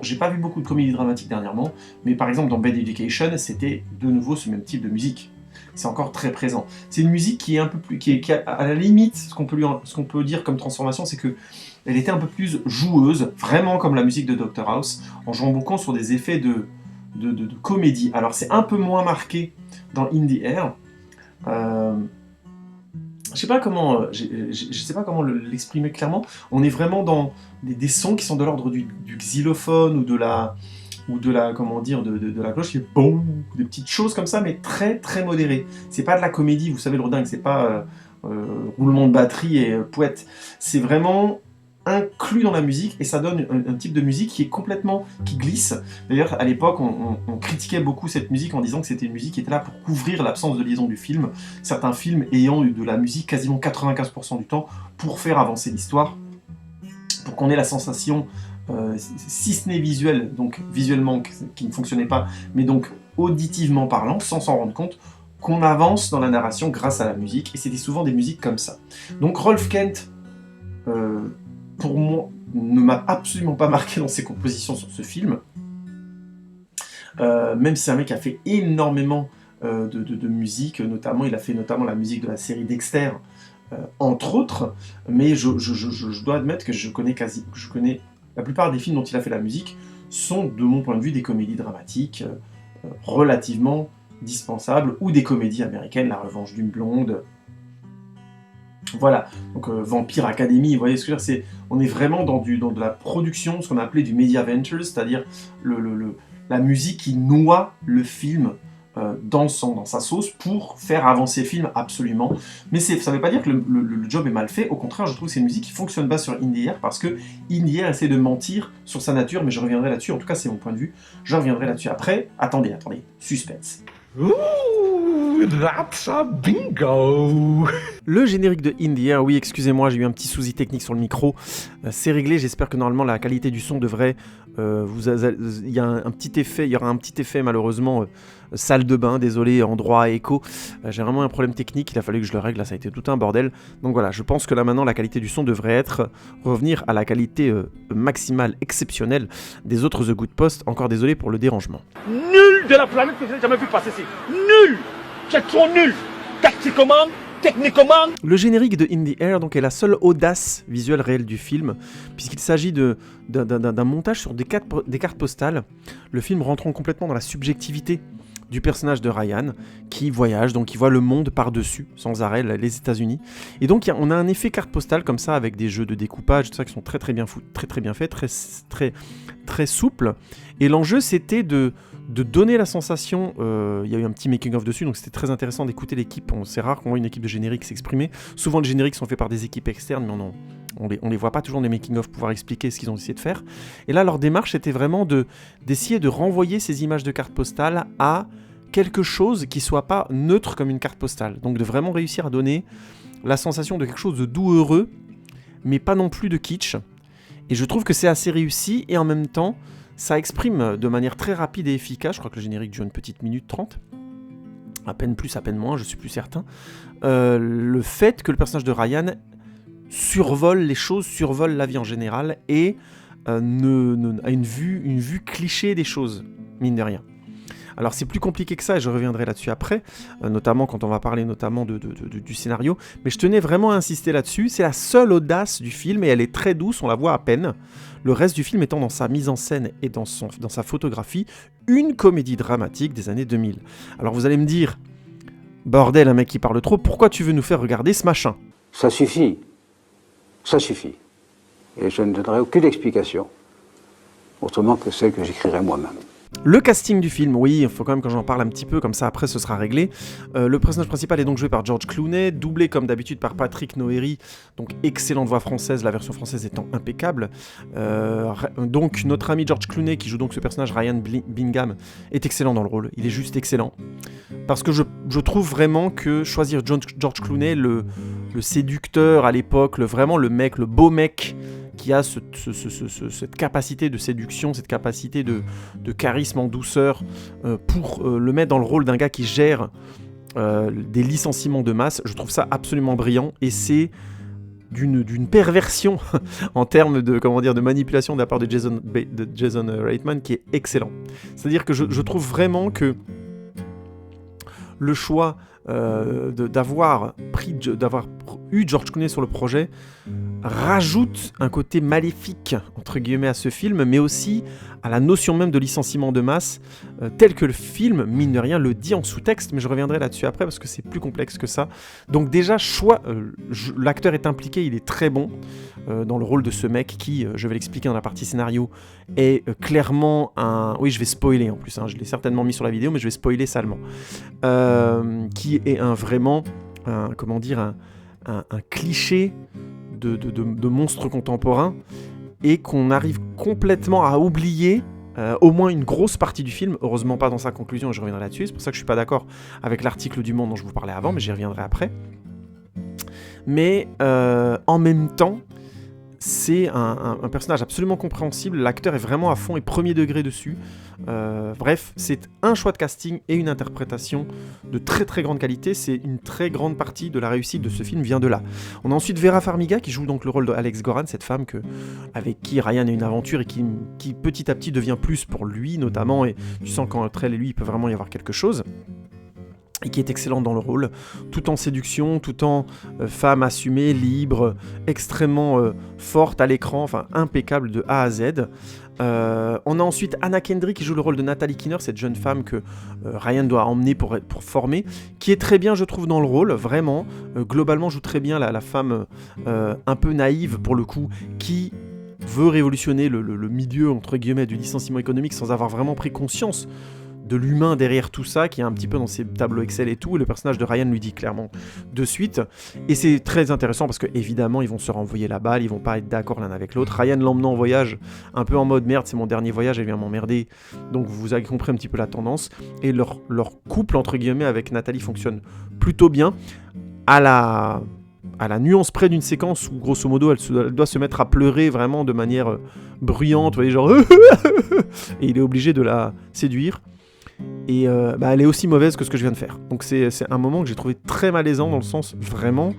J'ai pas vu beaucoup de comédies dramatiques dernièrement, mais par exemple dans Bad Education, c'était de nouveau ce même type de musique. C'est encore très présent. C'est une musique qui est un peu plus, qui est à la limite, ce qu'on peut dire comme transformation, c'est que elle était un peu plus joueuse, vraiment comme la musique de Dr House, en jouant beaucoup sur des effets de comédie. Alors c'est un peu moins marqué dans In the Air. Je sais pas comment l'exprimer clairement. On est vraiment dans des sons qui sont de l'ordre du xylophone ou de la comment dire, de la cloche qui est boum, des petites choses comme ça, mais très très modérées. C'est pas de la comédie, vous savez, le dingue, c'est pas roulement de batterie et pouette. C'est vraiment inclus dans la musique et ça donne un type de musique qui glisse. D'ailleurs, à l'époque, on critiquait beaucoup cette musique en disant que c'était une musique qui était là pour couvrir l'absence de liaison du film. Certains films ayant eu de la musique quasiment 95% du temps pour faire avancer l'histoire, pour qu'on ait la sensation, si ce n'est visuelle, donc visuellement qui ne fonctionnait pas, mais donc auditivement parlant, sans s'en rendre compte, qu'on avance dans la narration grâce à la musique, et c'était souvent des musiques comme ça. Donc Rolf Kent, pour moi, ne m'a absolument pas marqué dans ses compositions sur ce film, même si c'est un mec qui a fait énormément de musique, il a fait notamment la musique de la série Dexter, entre autres, mais je dois admettre que je connais la plupart des films dont il a fait la musique sont, de mon point de vue, des comédies dramatiques relativement dispensables, ou des comédies américaines, La Revanche d'une blonde. Voilà, donc Vampire Academy, vous voyez ce que je veux dire, on est vraiment dans de la production, ce qu'on a appelé du media venture, c'est-à-dire la musique qui noie le film dans sa sauce pour faire avancer le film absolument. Mais ça ne veut pas dire que le job est mal fait, au contraire, je trouve que c'est une musique qui fonctionne pas sur In the Air, parce que In the Air essaie de mentir sur sa nature, mais je reviendrai là-dessus, en tout cas c'est mon point de vue, je reviendrai là-dessus après. Attendez, suspense. Ooh, that's a bingo! Le générique de In the Air, oui, excusez-moi, j'ai eu un petit souci technique sur le micro. C'est réglé, j'espère que normalement la qualité du son devrait... il y aura un petit effet malheureusement salle de bain, désolé, endroit à écho. J'ai vraiment un problème technique, il a fallu que je le règle, là ça a été tout un bordel. Donc voilà, je pense que là maintenant la qualité du son devrait revenir à la qualité maximale, exceptionnelle des autres The Good Post. Encore désolé pour le dérangement. Nul de la planète que j'ai jamais vu passer ici. Nul! C'est trop nul! Tactiquement, techniquement. Le générique de In the Air donc, est la seule audace visuelle réelle du film, puisqu'il s'agit d'un montage sur des cartes postales, le film rentrant complètement dans la subjectivité du personnage de Ryan, qui voyage, donc qui voit le monde par-dessus, sans arrêt, les États-Unis. Et donc on a un effet carte postale comme ça, avec des jeux de découpage, tout ça qui sont très bien faits, très souples. Et l'enjeu c'était de donner la sensation, il y a eu un petit making-of dessus, donc c'était très intéressant d'écouter l'équipe. C'est rare qu'on voit une équipe de générique s'exprimer. Souvent les génériques sont faits par des équipes externes, mais on les voit pas toujours dans les making-of pouvoir expliquer ce qu'ils ont essayé de faire. Et là, leur démarche était vraiment d'essayer de renvoyer ces images de cartes postales à quelque chose qui soit pas neutre comme une carte postale. Donc de vraiment réussir à donner la sensation de quelque chose de doux, heureux, mais pas non plus de kitsch. Et je trouve que c'est assez réussi, et en même temps, ça exprime de manière très rapide et efficace, je crois que le générique dure une petite minute 30, à peine plus, à peine moins, je suis plus certain, le fait que le personnage de Ryan survole les choses, survole la vie en général, et a une vue cliché des choses, mine de rien. Alors c'est plus compliqué que ça, et je reviendrai là-dessus après, notamment quand on va parler notamment du scénario, mais je tenais vraiment à insister là-dessus. C'est la seule audace du film, et elle est très douce, on la voit à peine. Le reste du film étant dans sa mise en scène et dans sa photographie, une comédie dramatique des années 2000. Alors vous allez me dire, bordel, un mec qui parle trop, pourquoi tu veux nous faire regarder ce machin ? Ça suffit. Ça suffit. Et je ne donnerai aucune explication. autrement que celle que j'écrirais moi-même. Le casting du film, oui, il faut quand même que j'en parle un petit peu, comme ça après ce sera réglé. Le personnage principal est donc joué par George Clooney, doublé comme d'habitude par Patrick Noéry, donc excellente voix française, la version française étant impeccable. Donc notre ami George Clooney, qui joue donc ce personnage, Ryan Bingham, est excellent dans le rôle, il est juste excellent. Parce que je trouve vraiment que choisir George Clooney, le séducteur à l'époque, vraiment le mec, le beau mec, qui a cette capacité de séduction, cette capacité de charisme en douceur, pour le mettre dans le rôle d'un gars qui gère des licenciements de masse, je trouve ça absolument brillant, et c'est d'une perversion en termes de manipulation de la part de Jason Reitman qui est excellent. C'est-à-dire que je trouve vraiment que le choix d'avoir eu George Clooney sur le projet rajoute un côté maléfique entre guillemets à ce film, mais aussi à la notion même de licenciement de masse, tel que le film, mine de rien, le dit en sous-texte, mais je reviendrai là-dessus après parce que c'est plus complexe que ça. Donc déjà, l'acteur est impliqué, il est très bon dans le rôle de ce mec qui, je vais l'expliquer dans la partie scénario, est clairement un... Oui, je vais spoiler en plus, hein, je l'ai certainement mis sur la vidéo, mais je vais spoiler salement. Qui est vraiment un cliché de monstre contemporain, et qu'on arrive complètement à oublier au moins une grosse partie du film, heureusement pas dans sa conclusion, et je reviendrai là-dessus, c'est pour ça que je suis pas d'accord avec l'article du Monde dont je vous parlais avant, mais j'y reviendrai après. Mais en même temps, c'est un personnage absolument compréhensible, l'acteur est vraiment à fond et premier degré dessus. Bref, c'est un choix de casting et une interprétation de très très grande qualité, c'est une très grande partie de la réussite de ce film vient de là. On a ensuite Vera Farmiga qui joue donc le rôle d'Alex Goran, cette femme avec qui Ryan a une aventure et qui petit à petit devient plus pour lui notamment, et tu sens qu'entre elle et lui il peut vraiment y avoir quelque chose. Et qui est excellente dans le rôle, tout en séduction, tout en femme assumée, libre, extrêmement forte à l'écran, enfin impeccable de A à Z. On a ensuite Anna Kendrick qui joue le rôle de Natalie Kinner, cette jeune femme que Ryan doit emmener pour former, qui est très bien je trouve dans le rôle, vraiment, globalement joue très bien la femme un peu naïve pour le coup, qui veut révolutionner le milieu entre guillemets du licenciement économique sans avoir vraiment pris conscience de l'humain derrière tout ça, qui est un petit peu dans ses tableaux Excel et tout, et le personnage de Ryan lui dit clairement de suite, et c'est très intéressant parce que évidemment ils vont se renvoyer la balle, ils vont pas être d'accord l'un avec l'autre. Ryan l'emmenant en voyage, un peu en mode merde, c'est mon dernier voyage, elle vient m'emmerder, donc vous avez compris un petit peu la tendance, et leur couple entre guillemets avec Nathalie fonctionne plutôt bien, à la nuance près d'une séquence où grosso modo elle doit se mettre à pleurer vraiment de manière bruyante, vous voyez, genre et il est obligé de la séduire. Et elle est aussi mauvaise que ce que je viens de faire. Donc c'est un moment que j'ai trouvé très malaisant, dans le sens vraiment,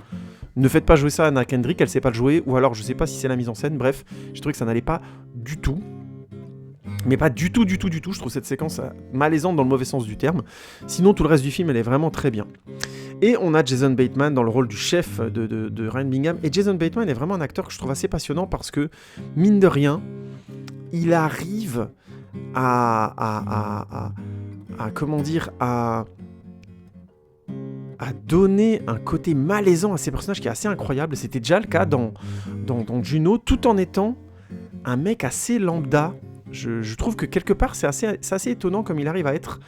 ne faites pas jouer ça à Anna Kendrick, elle sait pas le jouer, ou alors je sais pas si c'est la mise en scène, bref, j'ai trouvé que ça n'allait pas du tout. Mais pas du tout, je trouve cette séquence malaisante dans le mauvais sens du terme. Sinon tout le reste du film elle est vraiment très bien. Et on a Jason Bateman dans le rôle du chef de Ryan Bingham, et Jason Bateman est vraiment un acteur que je trouve assez passionnant parce que, mine de rien, il arrive à donner un côté malaisant à ces personnages qui est assez incroyable. C'était déjà le cas dans Juno, tout en étant un mec assez lambda. Je trouve que quelque part c'est assez étonnant comme il arrive à être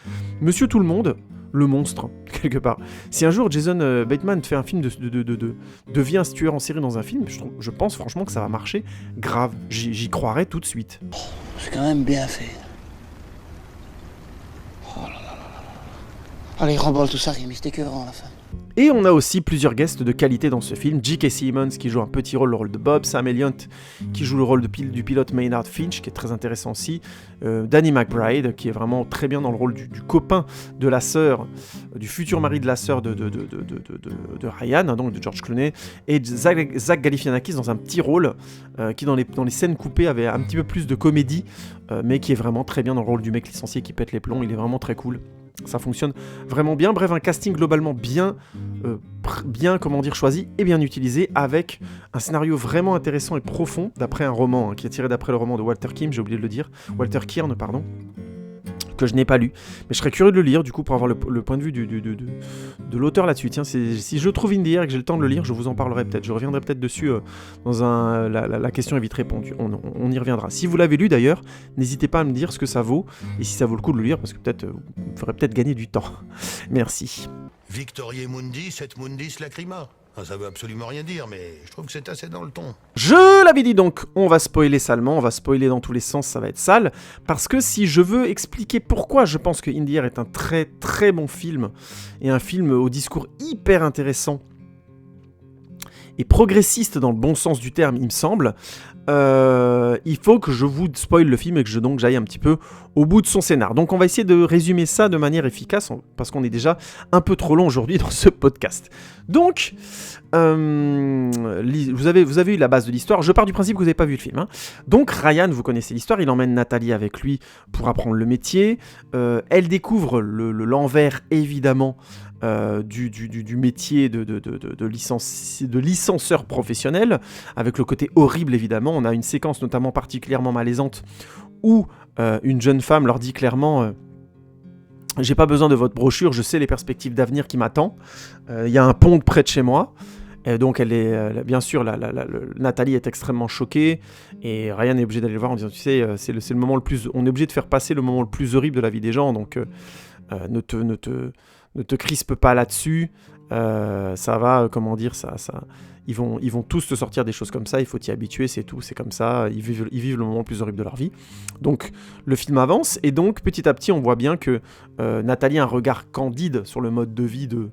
Monsieur Tout le Monde, le monstre, quelque part. Si un jour Jason Bateman fait un film devient un tueur en série dans un film, je pense franchement que ça va marcher grave. J'y croirais tout de suite. C'est quand même bien fait. Oh là là là là. Allez, remballe tout ça, Rémi, c'était écœurant à la fin. Et on a aussi plusieurs guests de qualité dans ce film. J.K. Simmons qui joue un petit rôle, le rôle de Bob. Sam Elliott qui joue le rôle du pilote Maynard Finch, qui est très intéressant aussi. Danny McBride qui est vraiment très bien dans le rôle du copain de la sœur, du futur mari de la sœur de Ryan, hein, donc de George Clooney. Et Zach Galifianakis dans un petit rôle qui dans les scènes coupées avait un petit peu plus de comédie, mais qui est vraiment très bien dans le rôle du mec licencié qui pète les plombs. Il est vraiment très cool. Ça fonctionne vraiment bien. Bref, un casting globalement bien choisi et bien utilisé, avec un scénario vraiment intéressant et profond, d'après un roman qui est tiré d'après le roman de Walter Kearn, j'ai oublié de le dire, Walter Kearn, pardon, que je n'ai pas lu, mais je serais curieux de le lire du coup pour avoir le point de vue de l'auteur là-dessus. Tiens, si je trouve In the Air et que j'ai le temps de le lire, je vous en parlerai peut-être, je reviendrai peut-être dessus dans la question est vite répondue, on y reviendra. Si vous l'avez lu d'ailleurs, n'hésitez pas à me dire ce que ça vaut, et si ça vaut le coup de le lire, parce que peut-être vous ferez peut-être gagner du temps. Merci. Victorier Mundis et Mundis Lacrima. Ça veut absolument rien dire, mais je trouve que c'est assez dans le ton. Je l'avais dit donc, on va spoiler salement, on va spoiler dans tous les sens, ça va être sale, parce que si je veux expliquer pourquoi je pense que In the Air est un très très bon film, et un film au discours hyper intéressant, et progressiste dans le bon sens du terme, il me semble, il faut que je vous spoil le film et que j'aille un petit peu au bout de son scénar. Donc on va essayer de résumer ça de manière efficace, parce qu'on est déjà un peu trop long aujourd'hui dans ce podcast. Donc, vous avez eu la base de l'histoire, je pars du principe que vous n'avez pas vu le film. Hein. Donc Ryan, vous connaissez l'histoire, il emmène Nathalie avec lui pour apprendre le métier, elle découvre l'envers évidemment, du métier de licencieur professionnel, avec le côté horrible évidemment. On a une séquence notamment particulièrement malaisante où une jeune femme leur dit clairement j'ai pas besoin de votre brochure, je sais les perspectives d'avenir qui m'attendent, il y a un pont près de chez moi. Et donc elle est, bien sûr, Nathalie est extrêmement choquée, et Ryan est obligé d'aller le voir en disant, tu sais, c'est le moment le plus, on est obligé de faire passer le moment le plus horrible de la vie des gens, donc ne te crispe pas là-dessus, ça va, comment dire, ils vont tous te sortir des choses comme ça, il faut t'y habituer, c'est tout, c'est comme ça, ils vivent le moment le plus horrible de leur vie. Donc le film avance, et donc petit à petit on voit bien que Nathalie a un regard candide sur le mode de vie de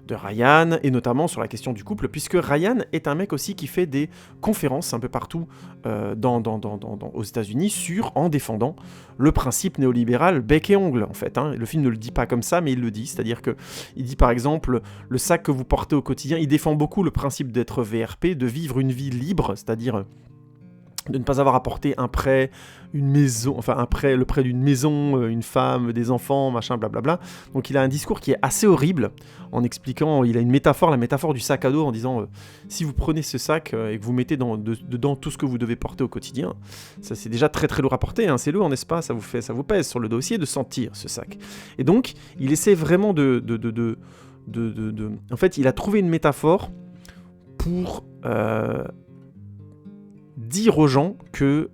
Ryan, et notamment sur la question du couple, puisque Ryan est un mec aussi qui fait des conférences un peu partout aux États-Unis en défendant le principe néolibéral bec et ongle, en fait. Hein. Le film ne le dit pas comme ça, mais il le dit, c'est-à-dire que il dit par exemple, le sac que vous portez au quotidien, il défend beaucoup le principe d'être VRP, de vivre une vie libre, c'est-à-dire de ne pas avoir à porter un prêt, une maison, enfin le prêt d'une maison, une femme, des enfants, machin, blablabla. Donc il a un discours qui est assez horrible, en expliquant, il a une métaphore, la métaphore du sac à dos, en disant si vous prenez ce sac et que vous mettez dedans tout ce que vous devez porter au quotidien, ça c'est déjà très très lourd à porter, hein, c'est lourd, n'est-ce pas, ça vous pèse sur le dossier de sentir ce sac. Et donc il essaie vraiment en fait, il a trouvé une métaphore pour dire aux gens que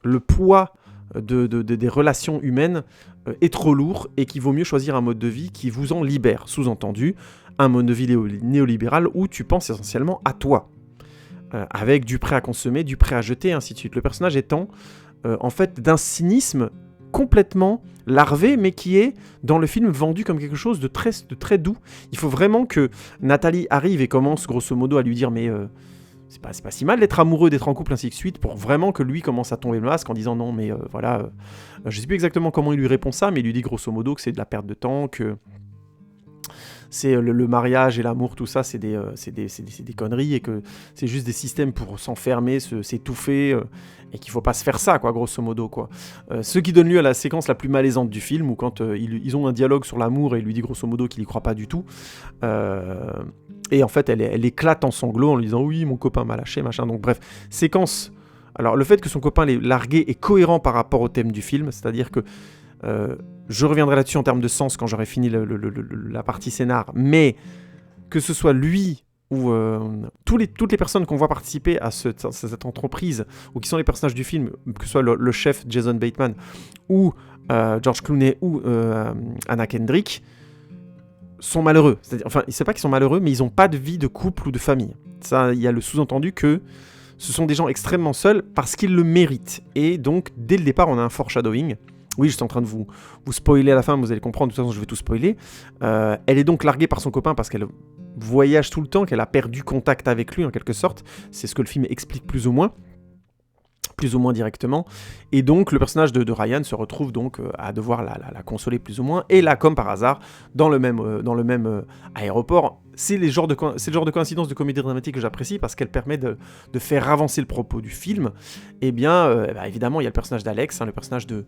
le poids des relations humaines est trop lourd et qu'il vaut mieux choisir un mode de vie qui vous en libère. Sous-entendu, un mode de vie néolibéral où tu penses essentiellement à toi, avec du prêt à consommer, du prêt à jeter, et ainsi de suite. Le personnage étant en fait d'un cynisme complètement larvé, mais qui est dans le film vendu comme quelque chose de très doux. Il faut vraiment que Nathalie arrive et commence grosso modo à lui dire mais c'est pas si mal d'être amoureux, d'être en couple, ainsi de suite, pour vraiment que lui commence à tomber le masque en disant non mais voilà, je sais plus exactement comment il lui répond ça, mais il lui dit grosso modo que c'est de la perte de temps, que c'est le mariage et l'amour, tout ça, c'est des conneries, et que c'est juste des systèmes pour s'enfermer, s'étouffer, et qu'il faut pas se faire ça, quoi, grosso modo, quoi. Ce qui donne lieu à la séquence la plus malaisante du film, où quand ils ont un dialogue sur l'amour, et il lui dit grosso modo qu'il y croit pas du tout, et en fait elle éclate en sanglots en lui disant oui, mon copain m'a lâché, machin. Donc bref, séquence. Alors le fait que son copain l'ait largué est cohérent par rapport au thème du film, c'est-à-dire que je reviendrai là-dessus en termes de sens quand j'aurai fini la partie scénar, mais que ce soit lui ou toutes les personnes qu'on voit participer à cette entreprise, ou qui sont les personnages du film, que ce soit le chef Jason Bateman, ou George Clooney, ou Anna Kendrick, sont malheureux. Enfin, c'est pas qu'ils sont malheureux, mais ils n'ont pas de vie de couple ou de famille. Ça, il y a le sous-entendu que ce sont des gens extrêmement seuls parce qu'ils le méritent. Et donc, dès le départ, on a un foreshadowing. Oui, je suis en train de vous spoiler à la fin, mais vous allez comprendre, de toute façon, je vais tout spoiler. Elle est donc larguée par son copain parce qu'elle voyage tout le temps, qu'elle a perdu contact avec lui, en quelque sorte. C'est ce que le film explique plus ou moins directement, et donc le personnage de Ryan se retrouve donc à devoir la consoler plus ou moins, et là, comme par hasard, dans le même aéroport, c'est le genre de coïncidence de comédie dramatique que j'apprécie parce qu'elle permet de faire avancer le propos du film. Et bien, évidemment, il y a le personnage d'Alex, le personnage de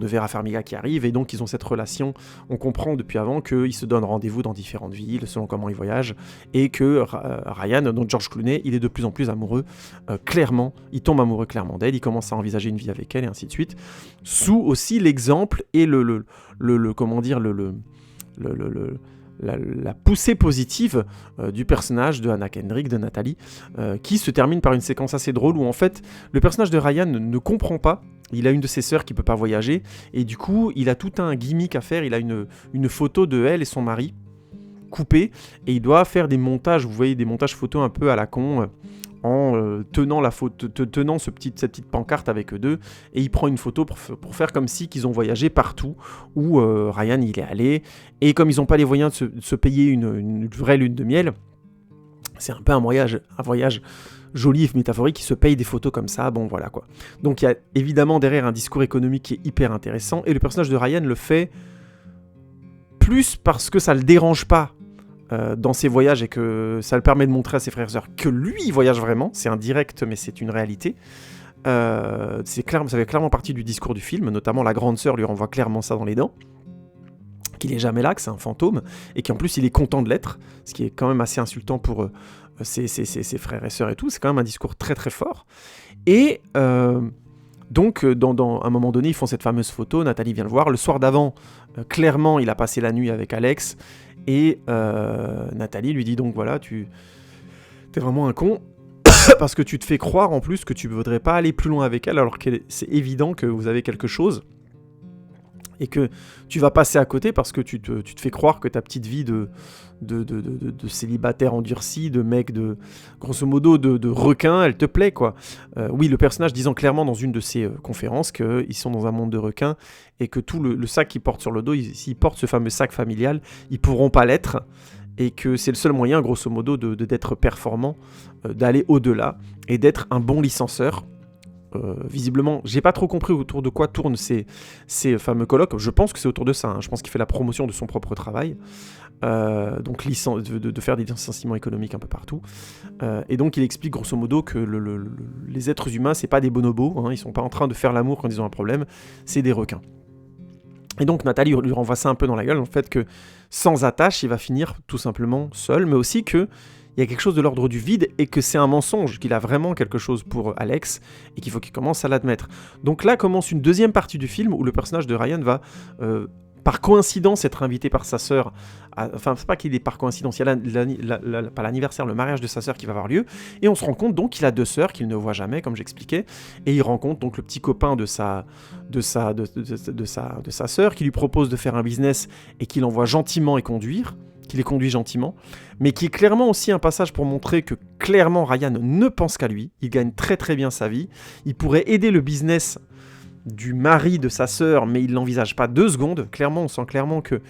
Vera Farmiga qui arrive, et donc ils ont cette relation. On comprend depuis avant qu'ils se donnent rendez-vous dans différentes villes selon comment ils voyagent, et que Ryan, donc George Clooney, il est de plus en plus amoureux, clairement, il tombe amoureux clairement d'elle, il commence à envisager une vie avec elle, et ainsi de suite, sous aussi l'exemple et la poussée positive du personnage de Anna Kendrick, de Nathalie, qui se termine par une séquence assez drôle où en fait le personnage de Ryan ne comprend pas. Il a une de ses sœurs qui peut pas voyager, et du coup il a tout un gimmick à faire. Il a une photo de elle et son mari coupée, et il doit faire des montages, vous voyez, des montages photos un peu à la con, en tenant cette petite pancarte avec eux deux, et il prend une photo pour faire comme si qu'ils ont voyagé partout où Ryan il est allé, et comme ils n'ont pas les moyens de se payer une vraie lune de miel, c'est un peu un voyage joli et métaphorique, qui se paye des photos comme ça, bon voilà quoi. Donc il y a évidemment derrière un discours économique qui est hyper intéressant, et le personnage de Ryan le fait plus parce que ça le dérange pas dans ses voyages, et que ça le permet de montrer à ses frères et sœurs que lui il voyage vraiment. C'est indirect mais c'est une réalité. Ça fait clairement partie du discours du film, notamment la grande sœur lui renvoie clairement ça dans les dents, qu'il est jamais là, que c'est un fantôme, et qu'en plus il est content de l'être, ce qui est quand même assez insultant pour ses frères et sœurs et tout. C'est quand même un discours très très fort. Et donc dans un moment donné ils font cette fameuse photo, Nathalie vient le voir, le soir d'avant clairement il a passé la nuit avec Alex, et Nathalie lui dit donc voilà, t'es vraiment un con parce que tu te fais croire en plus que tu ne voudrais pas aller plus loin avec elle, alors que c'est évident que vous avez quelque chose et que tu vas passer à côté parce que tu te fais croire que ta petite vie de célibataire endurci, de mec grosso modo de requin, elle te plaît quoi. Oui, le personnage disant clairement dans une de ses conférences qu'ils sont dans un monde de requins, et que tout le sac qu'ils portent sur le dos, s'ils portent ce fameux sac familial, ils pourront pas l'être, et que c'est le seul moyen grosso modo d'être performant, d'aller au-delà et d'être un bon licencieur. Visiblement, j'ai pas trop compris autour de quoi tournent ces fameux colloques. Je pense que c'est autour de ça, Je pense qu'il fait la promotion de son propre travail, donc de faire des licenciements économiques un peu partout, et donc il explique grosso modo que les êtres humains c'est pas des bonobos, ils sont pas en train de faire l'amour quand ils ont un problème, c'est des requins. Et donc Nathalie lui renvoie ça un peu dans la gueule, en fait, que sans attache il va finir tout simplement seul, mais aussi que il y a quelque chose de l'ordre du vide, et que c'est un mensonge, qu'il a vraiment quelque chose pour Alex, et qu'il faut qu'il commence à l'admettre. Donc là commence une deuxième partie du film, où le personnage de Ryan va, par coïncidence, être invité par sa sœur, enfin c'est pas qu'il est par coïncidence, il y a pas l'anniversaire, le mariage de sa sœur qui va avoir lieu, et on se rend compte donc qu'il a deux sœurs qu'il ne voit jamais, comme j'expliquais, et il rencontre donc le petit copain de sa sœur, qui lui propose de faire un business, et qui l'envoie gentiment et qu'il les conduit gentiment, mais qui est clairement aussi un passage pour montrer que clairement Ryan ne pense qu'à lui, il gagne très très bien sa vie, il pourrait aider le business du mari de sa sœur, mais il l'envisage pas 2 secondes. Clairement, on sent clairement que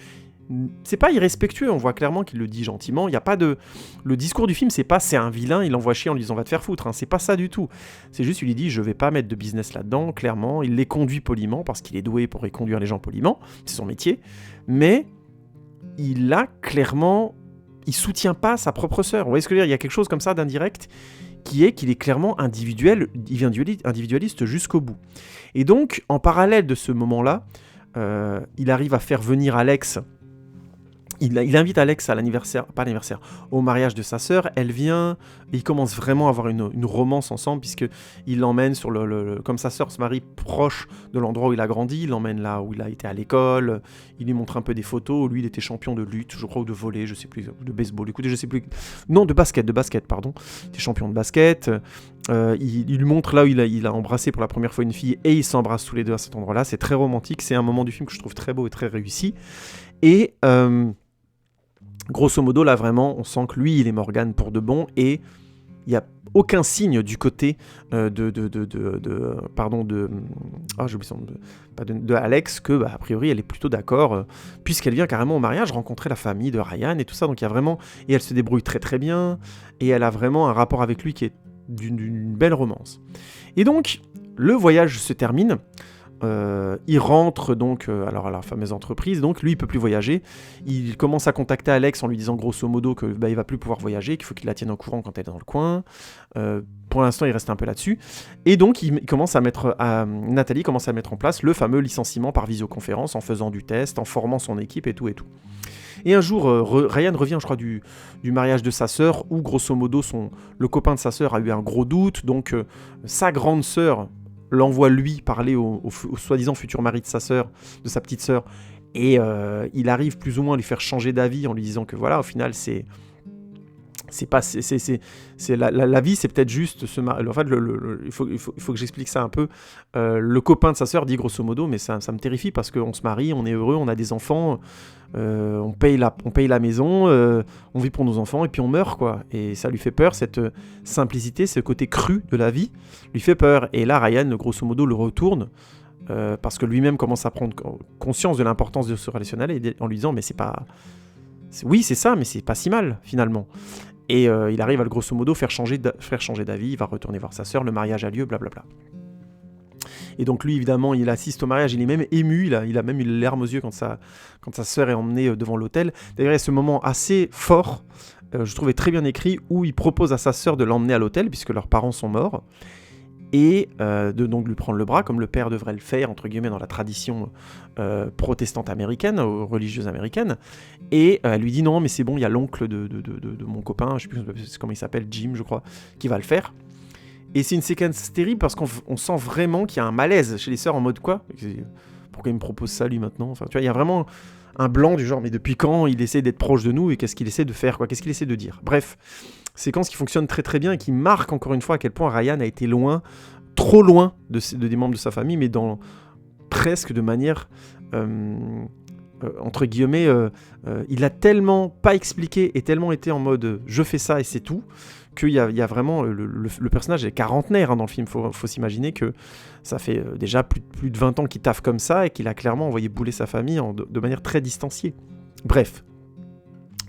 c'est pas irrespectueux, on voit clairement qu'il le dit gentiment. Il y a pas de... Le discours du film, c'est pas c'est un vilain, il l'envoie chier en lui disant va te faire foutre, c'est pas ça du tout. C'est juste, il lui dit je vais pas mettre de business là-dedans, clairement. Il les conduit poliment, parce qu'il est doué pour conduire les gens poliment, c'est son métier, mais il a clairement... Il soutient pas sa propre sœur. Vous voyez ce que je veux dire ? Il y a quelque chose comme ça d'indirect, qui est qu'il est clairement individualiste jusqu'au bout. Et donc, en parallèle de ce moment-là, il arrive à faire venir Alex. Il invite Alex à au mariage de sa sœur. Elle vient, et ils commencent vraiment à avoir une romance ensemble, puisqu'il l'emmène sur comme sa sœur se marie proche de l'endroit où il a grandi, il l'emmène là où il a été à l'école, il lui montre un peu des photos, lui il était champion de lutte, je crois, ou de volley, je sais plus, de baseball, écoutez, je sais plus, non, de basket, pardon, il était champion de basket, il lui montre là où il a embrassé pour la première fois une fille, et ils s'embrassent tous les deux à cet endroit-là, c'est très romantique, c'est un moment du film que je trouve très beau et très réussi, et... grosso modo, là, vraiment, on sent que lui, il est Morgan pour de bon, et il n'y a aucun signe du côté de Alex, que, a priori, elle est plutôt d'accord, puisqu'elle vient carrément au mariage rencontrer la famille de Ryan et tout ça, donc il y a vraiment... Et elle se débrouille très très bien, et elle a vraiment un rapport avec lui qui est d'une belle romance. Et donc, le voyage se termine il rentre donc alors à la fameuse entreprise, donc lui il peut plus voyager, il commence à contacter Alex en lui disant grosso modo que il va plus pouvoir voyager, qu'il faut qu'il la tienne au courant quand elle est dans le coin. Pour l'instant il reste un peu là-dessus, et donc Nathalie commence à mettre en place le fameux licenciement par visioconférence en faisant du test, en formant son équipe et tout. Et un jour, Ryan revient, je crois, du mariage de sa sœur, où grosso modo le copain de sa sœur a eu un gros doute, donc sa grande sœur l'envoie lui parler au soi-disant futur mari de sa sœur, de sa petite sœur, et il arrive plus ou moins à lui faire changer d'avis en lui disant que voilà, au final la vie, c'est peut-être juste en fait, il faut que j'explique ça un peu. Le copain de sa sœur dit grosso modo, mais ça me terrifie parce qu'on se marie, on est heureux, on a des enfants, on paye la maison, on vit pour nos enfants et puis on meurt, quoi. Et ça lui fait peur, cette simplicité, ce côté cru de la vie lui fait peur. Et là, Ryan, grosso modo, le retourne parce que lui-même commence à prendre conscience de l'importance de ce relationnel en lui disant, mais oui, c'est ça, mais c'est pas si mal finalement. Et il arrive à grosso modo faire changer d'avis, il va retourner voir sa sœur, le mariage a lieu, blablabla. Et donc lui, évidemment, il assiste au mariage, il est même ému, il a même eu les larmes aux yeux quand sa sœur est emmenée devant l'autel. D'ailleurs, il y a ce moment assez fort, je trouvais très bien écrit, où il propose à sa sœur de l'emmener à l'autel, puisque leurs parents sont morts, et de donc lui prendre le bras, comme le père devrait le faire, entre guillemets, dans la tradition protestante américaine, religieuse américaine, et elle lui dit non, mais c'est bon, il y a l'oncle de mon copain, je sais plus comment il s'appelle, Jim, je crois, qui va le faire. Et c'est une séquence terrible parce qu'on sent vraiment qu'il y a un malaise chez les sœurs en mode quoi ? Pourquoi il me propose ça lui maintenant ? Enfin, tu vois, il y a vraiment un blanc du genre, mais depuis quand il essaie d'être proche de nous et qu'est-ce qu'il essaie de faire, quoi ? Qu'est-ce qu'il essaie de dire ? Bref, séquence qui fonctionne très très bien et qui marque encore une fois à quel point Ryan a été loin, trop loin des membres de sa famille, mais presque de manière entre guillemets, il a tellement pas expliqué et tellement été en mode je fais ça et c'est tout, qu'il y a vraiment le personnage est quarantenaire dans le film. Faut s'imaginer que ça fait déjà plus de 20 ans qu'il taffe comme ça et qu'il a clairement envoyé bouler sa famille de manière très distanciée. Bref,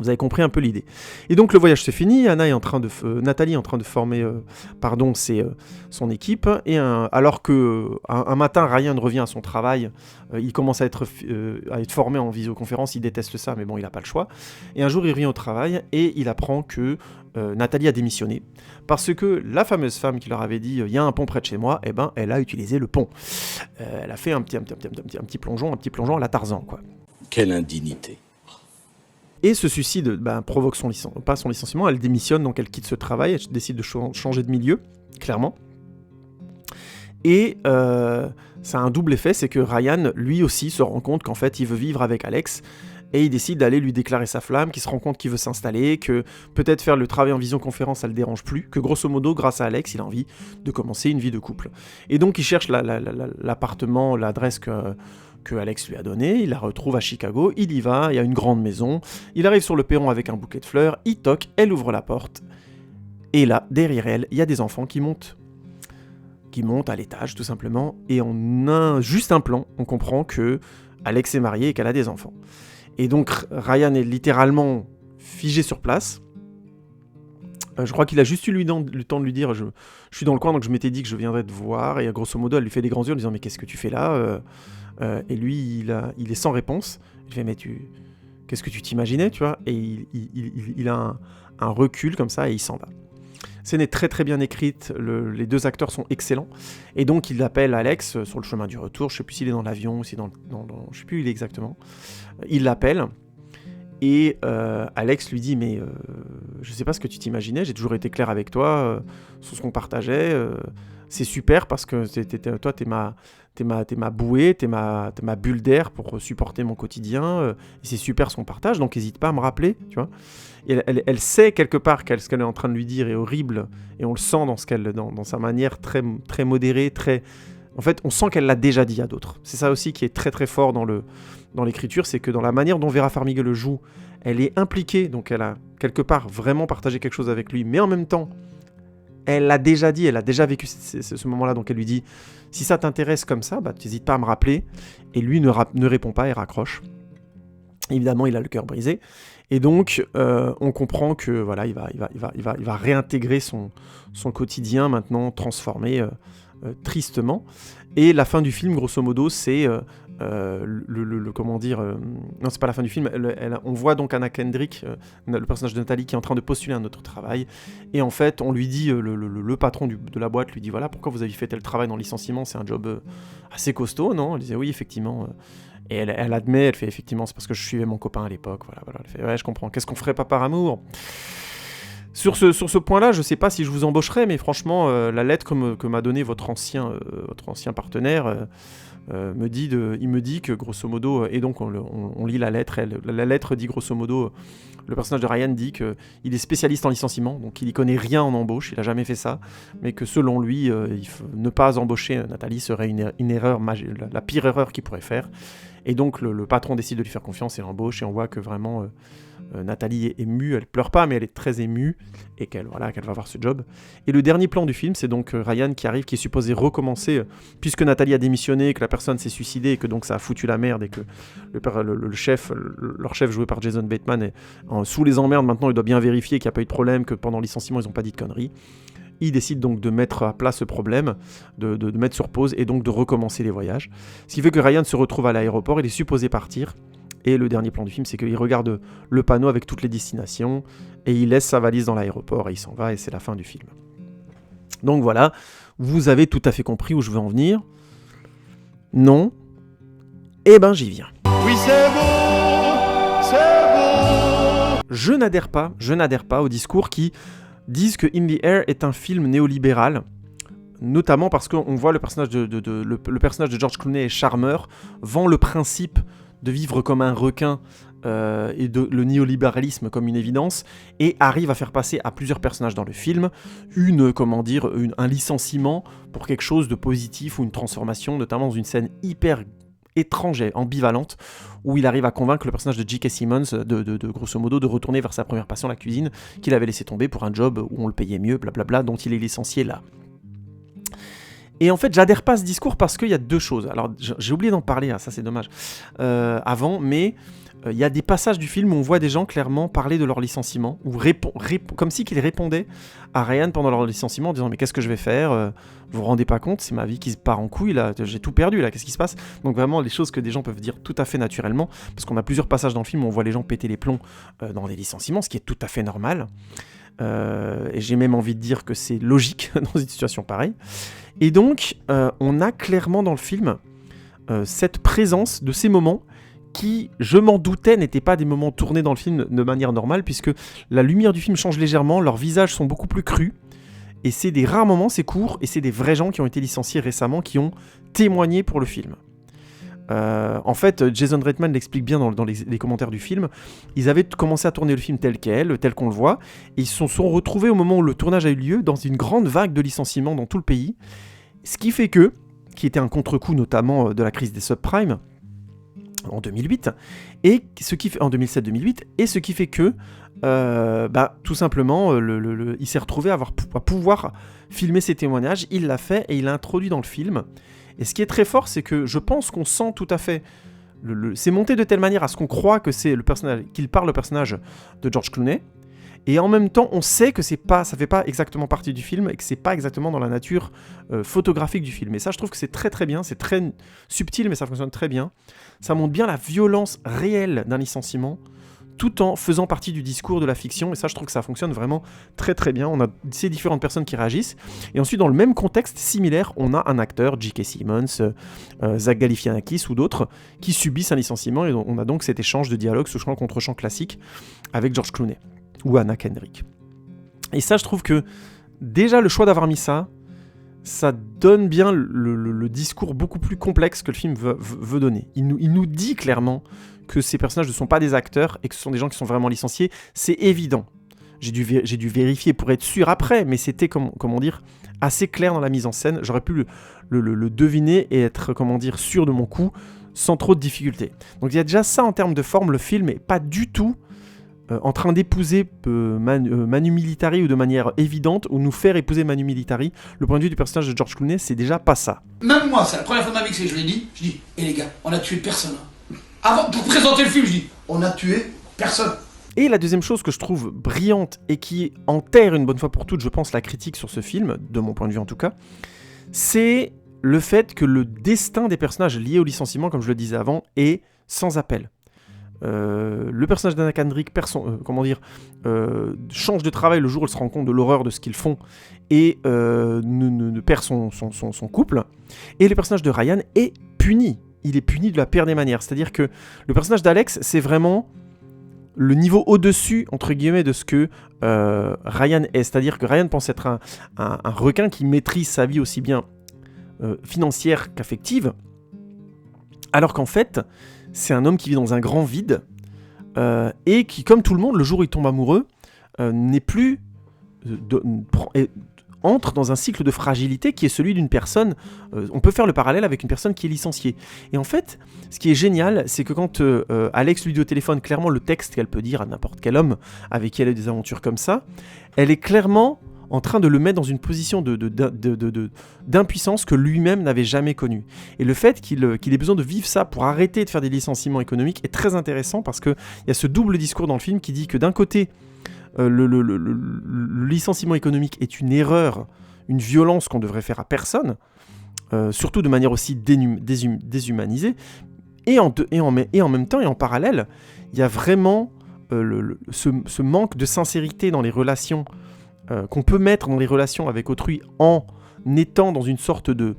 vous avez compris un peu l'idée. Et donc le voyage se finit, Nathalie est en train de former son équipe, et alors que un matin Ryan revient à son travail, il commence à être formé en visioconférence, il déteste ça, mais bon, il n'a pas le choix. Et un jour il revient au travail et il apprend que Nathalie a démissionné, parce que la fameuse femme qui leur avait dit il y a un pont près de chez moi, eh ben, elle a utilisé le pont. Elle a fait un petit plongeon à la Tarzan, quoi. Quelle indignité. Et ce suicide provoque pas son licenciement, elle démissionne, donc elle quitte ce travail, elle décide de changer de milieu, clairement. Et ça a un double effet, c'est que Ryan, lui aussi, se rend compte qu'en fait, il veut vivre avec Alex, et il décide d'aller lui déclarer sa flamme, qu'il se rend compte qu'il veut s'installer, que peut-être faire le travail en visioconférence, ça le dérange plus, que grosso modo, grâce à Alex, il a envie de commencer une vie de couple. Et donc, il cherche l'appartement, l'adresse que Alex lui a donné, il la retrouve à Chicago, il y va, il y a une grande maison, il arrive sur le perron avec un bouquet de fleurs, il toque, elle ouvre la porte, et là, derrière elle, il y a des enfants qui montent à l'étage, tout simplement, et en juste un plan, on comprend que Alex est marié et qu'elle a des enfants. Et donc, Ryan est littéralement figé sur place. Je crois qu'il a juste eu le temps de lui dire je suis dans le coin, donc je m'étais dit que je viendrais te voir, et grosso modo, elle lui fait des grands yeux en lui disant mais qu'est-ce que tu fais là et lui, il est sans réponse. Il fait mais qu'est-ce que tu t'imaginais, tu vois ? Et il a un recul comme ça et il s'en va. Scène est très très bien écrite, les deux acteurs sont excellents, et donc il appelle Alex sur le chemin du retour, je sais plus s'il est dans l'avion ou si je sais plus où il est exactement, il l'appelle, et Alex lui dit mais je sais pas ce que tu t'imaginais, j'ai toujours été clair avec toi sur ce qu'on partageait, c'est super parce que toi t'es ma bouée, t'es ma bulle d'air pour supporter mon quotidien, et c'est super ce qu'on partage, donc n'hésite pas à me rappeler, tu vois. Et elle sait quelque part ce qu'elle est en train de lui dire est horrible, et on le sent dans sa manière très, très modérée, en fait, on sent qu'elle l'a déjà dit à d'autres. C'est ça aussi qui est très très fort dans l'écriture, c'est que dans la manière dont Vera Farmiga le joue, elle est impliquée, donc elle a quelque part vraiment partagé quelque chose avec lui, mais en même temps, elle l'a déjà dit, elle a déjà vécu ce moment-là, donc elle lui dit « Si ça t'intéresse comme ça, n'hésite pas à me rappeler », et lui ne répond pas et raccroche. Évidemment, il a le cœur brisé, et donc on comprend que voilà, il va réintégrer son quotidien maintenant transformé tristement. Et la fin du film, grosso modo, c'est comment dire, non, c'est pas la fin du film. On voit donc Anna Kendrick, le personnage de Nathalie, qui est en train de postuler un autre travail. Et en fait, on lui dit, le patron de la boîte lui dit, voilà, pourquoi vous avez fait tel travail dans le licenciement, c'est un job assez costaud, non? Elle disait, oui, effectivement. Et elle admet, elle fait, effectivement, c'est parce que je suivais mon copain à l'époque. Voilà. Elle fait, ouais, je comprends. Qu'est-ce qu'on ferait pas par amour? Sur ce point-là, je sais pas si je vous embaucherai, mais franchement, la lettre que m'a donnée votre ancien partenaire, il me dit que grosso modo, et donc on lit la lettre, la lettre dit grosso modo, le personnage de Ryan dit qu'il est spécialiste en licenciement, donc il y connaît rien en embauche, il a jamais fait ça, mais que selon lui, ne pas embaucher Nathalie serait une erreur, la pire erreur qu'il pourrait faire. Et donc le patron décide de lui faire confiance et l'embauche, et on voit que vraiment Nathalie est émue, elle pleure pas mais elle est très émue, et qu'elle va avoir ce job. Et le dernier plan du film, c'est donc Ryan qui arrive, qui est supposé recommencer, puisque Nathalie a démissionné, que la personne s'est suicidée, et que donc ça a foutu la merde, et que leur chef joué par Jason Bateman est sous les emmerdes. Maintenant il doit bien vérifier qu'il n'y a pas eu de problème, que pendant le licenciement ils n'ont pas dit de conneries. Il décide donc de mettre à plat ce problème, de mettre sur pause et donc de recommencer les voyages. Ce qui fait que Ryan se retrouve à l'aéroport, il est supposé partir. Et le dernier plan du film, c'est qu'il regarde le panneau avec toutes les destinations et il laisse sa valise dans l'aéroport et il s'en va et c'est la fin du film. Donc voilà, vous avez tout à fait compris où je veux en venir. Non? Eh ben j'y viens. Oui, c'est beau, c'est beau. Je n'adhère pas au discours qui disent que In the Air est un film néolibéral, notamment parce qu'on voit le personnage le personnage de George Clooney est charmeur, vend le principe de vivre comme un requin et le néolibéralisme comme une évidence, et arrive à faire passer à plusieurs personnages dans le film un licenciement pour quelque chose de positif ou une transformation, notamment dans une scène hyper étrange et ambivalente, où il arrive à convaincre le personnage de J.K. Simmons de grosso modo de retourner vers sa première passion, la cuisine, qu'il avait laissé tomber pour un job où on le payait mieux, blablabla, dont il est licencié là. Et en fait, j'adhère pas à ce discours parce qu'il y a deux choses. Alors, j'ai oublié d'en parler, ça c'est dommage, avant, mais il y a des passages du film où on voit des gens clairement parler de leur licenciement, ou comme si qu'ils répondaient à Ryan pendant leur licenciement en disant « Mais qu'est-ce que je vais faire ? Vous vous rendez pas compte ? C'est ma vie qui se part en couille, là, j'ai tout perdu, là, qu'est-ce qui se passe ?» Donc vraiment, les choses que des gens peuvent dire tout à fait naturellement, parce qu'on a plusieurs passages dans le film où on voit les gens péter les plombs dans des licenciements, ce qui est tout à fait normal. Et j'ai même envie de dire que c'est logique dans une situation pareille. Et donc, on a clairement dans le film cette présence de ces moments qui, je m'en doutais, n'étaient pas des moments tournés dans le film de manière normale, puisque la lumière du film change légèrement, leurs visages sont beaucoup plus crus, et c'est des rares moments, c'est court, et c'est des vrais gens qui ont été licenciés récemment, qui ont témoigné pour le film. En fait, Jason Reitman l'explique bien dans les commentaires du film. Ils avaient commencé à tourner le film tel qu'on le voit, et ils se sont retrouvés au moment où le tournage a eu lieu dans une grande vague de licenciements dans tout le pays, ce qui fait que, qui était un contre-coup notamment de la crise des subprimes en 2008, et ce qui fait en 2007-2008, et ce qui fait que tout simplement il s'est retrouvé à pouvoir filmer ses témoignages. Il l'a fait et il l'a introduit dans le film. Et ce qui est très fort, c'est que je pense qu'on sent tout à fait c'est monté de telle manière à ce qu'on croit que c'est qu'il parle le personnage de George Clooney, et en même temps on sait que ça fait pas exactement partie du film et que c'est pas exactement dans la nature photographique du film. Et ça, je trouve que c'est très très bien, c'est très subtil mais ça fonctionne très bien. Ça montre bien la violence réelle d'un licenciement tout en faisant partie du discours de la fiction, et ça je trouve que ça fonctionne vraiment très très bien. On a ces différentes personnes qui réagissent, et ensuite dans le même contexte similaire, on a un acteur, J.K. Simmons, Zach Galifianakis ou d'autres, qui subissent un licenciement, et on a donc cet échange de dialogue, ce champ contre champ classique avec George Clooney ou Anna Kendrick. Et ça, je trouve que déjà le choix d'avoir mis ça donne bien le discours beaucoup plus complexe que le film veut donner. Il nous dit clairement que ces personnages ne sont pas des acteurs et que ce sont des gens qui sont vraiment licenciés. C'est évident. J'ai dû vérifier pour être sûr après, mais c'était, comment dire, assez clair dans la mise en scène. J'aurais pu le deviner et être, sûr de mon coup, sans trop de difficultés. Donc il y a déjà ça en termes de forme. Le film n'est pas du tout en train d'épouser Manu Militari ou de manière évidente, ou nous faire épouser Manu Militari. Le point de vue du personnage de George Clooney, c'est déjà pas ça. Même moi, c'est la première fois de ma vie que je l'ai dit. Je dis, les gars, on a tué personne. Avant, pour présenter le film, je dis, on a tué personne. Et la deuxième chose que je trouve brillante et qui enterre une bonne fois pour toutes, je pense, la critique sur ce film, de mon point de vue en tout cas, c'est le fait que le destin des personnages liés au licenciement, comme je le disais avant, est sans appel. Le personnage d'Anna Kendrick change de travail le jour où elle se rend compte de l'horreur de ce qu'ils font et ne perd son couple. Et le personnage de Ryan est puni. Il est puni de la pire des manières. C'est-à-dire que le personnage d'Alex, c'est vraiment le niveau au-dessus, entre guillemets, de ce que Ryan est. C'est-à-dire que Ryan pense être un requin qui maîtrise sa vie aussi bien financière qu'affective, alors qu'en fait, c'est un homme qui vit dans un grand vide et qui, comme tout le monde, le jour où il tombe amoureux, n'est plus entre dans un cycle de fragilité qui est celui d'une personne. On peut faire le parallèle avec une personne qui est licenciée. Et en fait, ce qui est génial, c'est que quand Alex lui dit au téléphone clairement le texte qu'elle peut dire à n'importe quel homme avec qui elle a des aventures comme ça, elle est clairement en train de le mettre dans une position d'impuissance que lui-même n'avait jamais connue. Et le fait qu'il ait besoin de vivre ça pour arrêter de faire des licenciements économiques est très intéressant parce qu'il y a ce double discours dans le film qui dit que d'un côté, le licenciement économique est une erreur, une violence qu'on devrait faire à personne, surtout de manière aussi déshumanisée, et en même temps et en parallèle, il y a vraiment ce manque de sincérité dans les relations qu'on peut mettre dans les relations avec autrui en étant dans une sorte de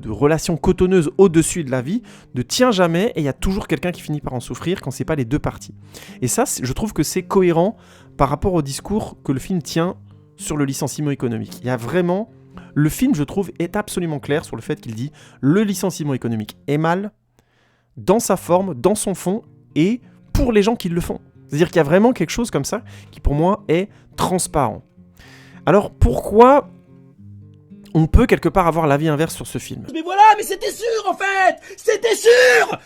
relation cotonneuse au-dessus de la vie, de tient jamais, et il y a toujours quelqu'un qui finit par en souffrir quand c'est pas les deux parties. Et ça, je trouve que c'est cohérent par rapport au discours que le film tient sur le licenciement économique. Il y a vraiment... Le film, je trouve, est absolument clair sur le fait qu'il dit le licenciement économique est mal dans sa forme, dans son fond, et pour les gens qui le font. C'est-à-dire qu'il y a vraiment quelque chose comme ça qui, pour moi, est transparent. Alors, pourquoi on peut quelque part avoir l'avis inverse sur ce film ? Mais voilà, mais c'était sûr en fait. C'était sûr.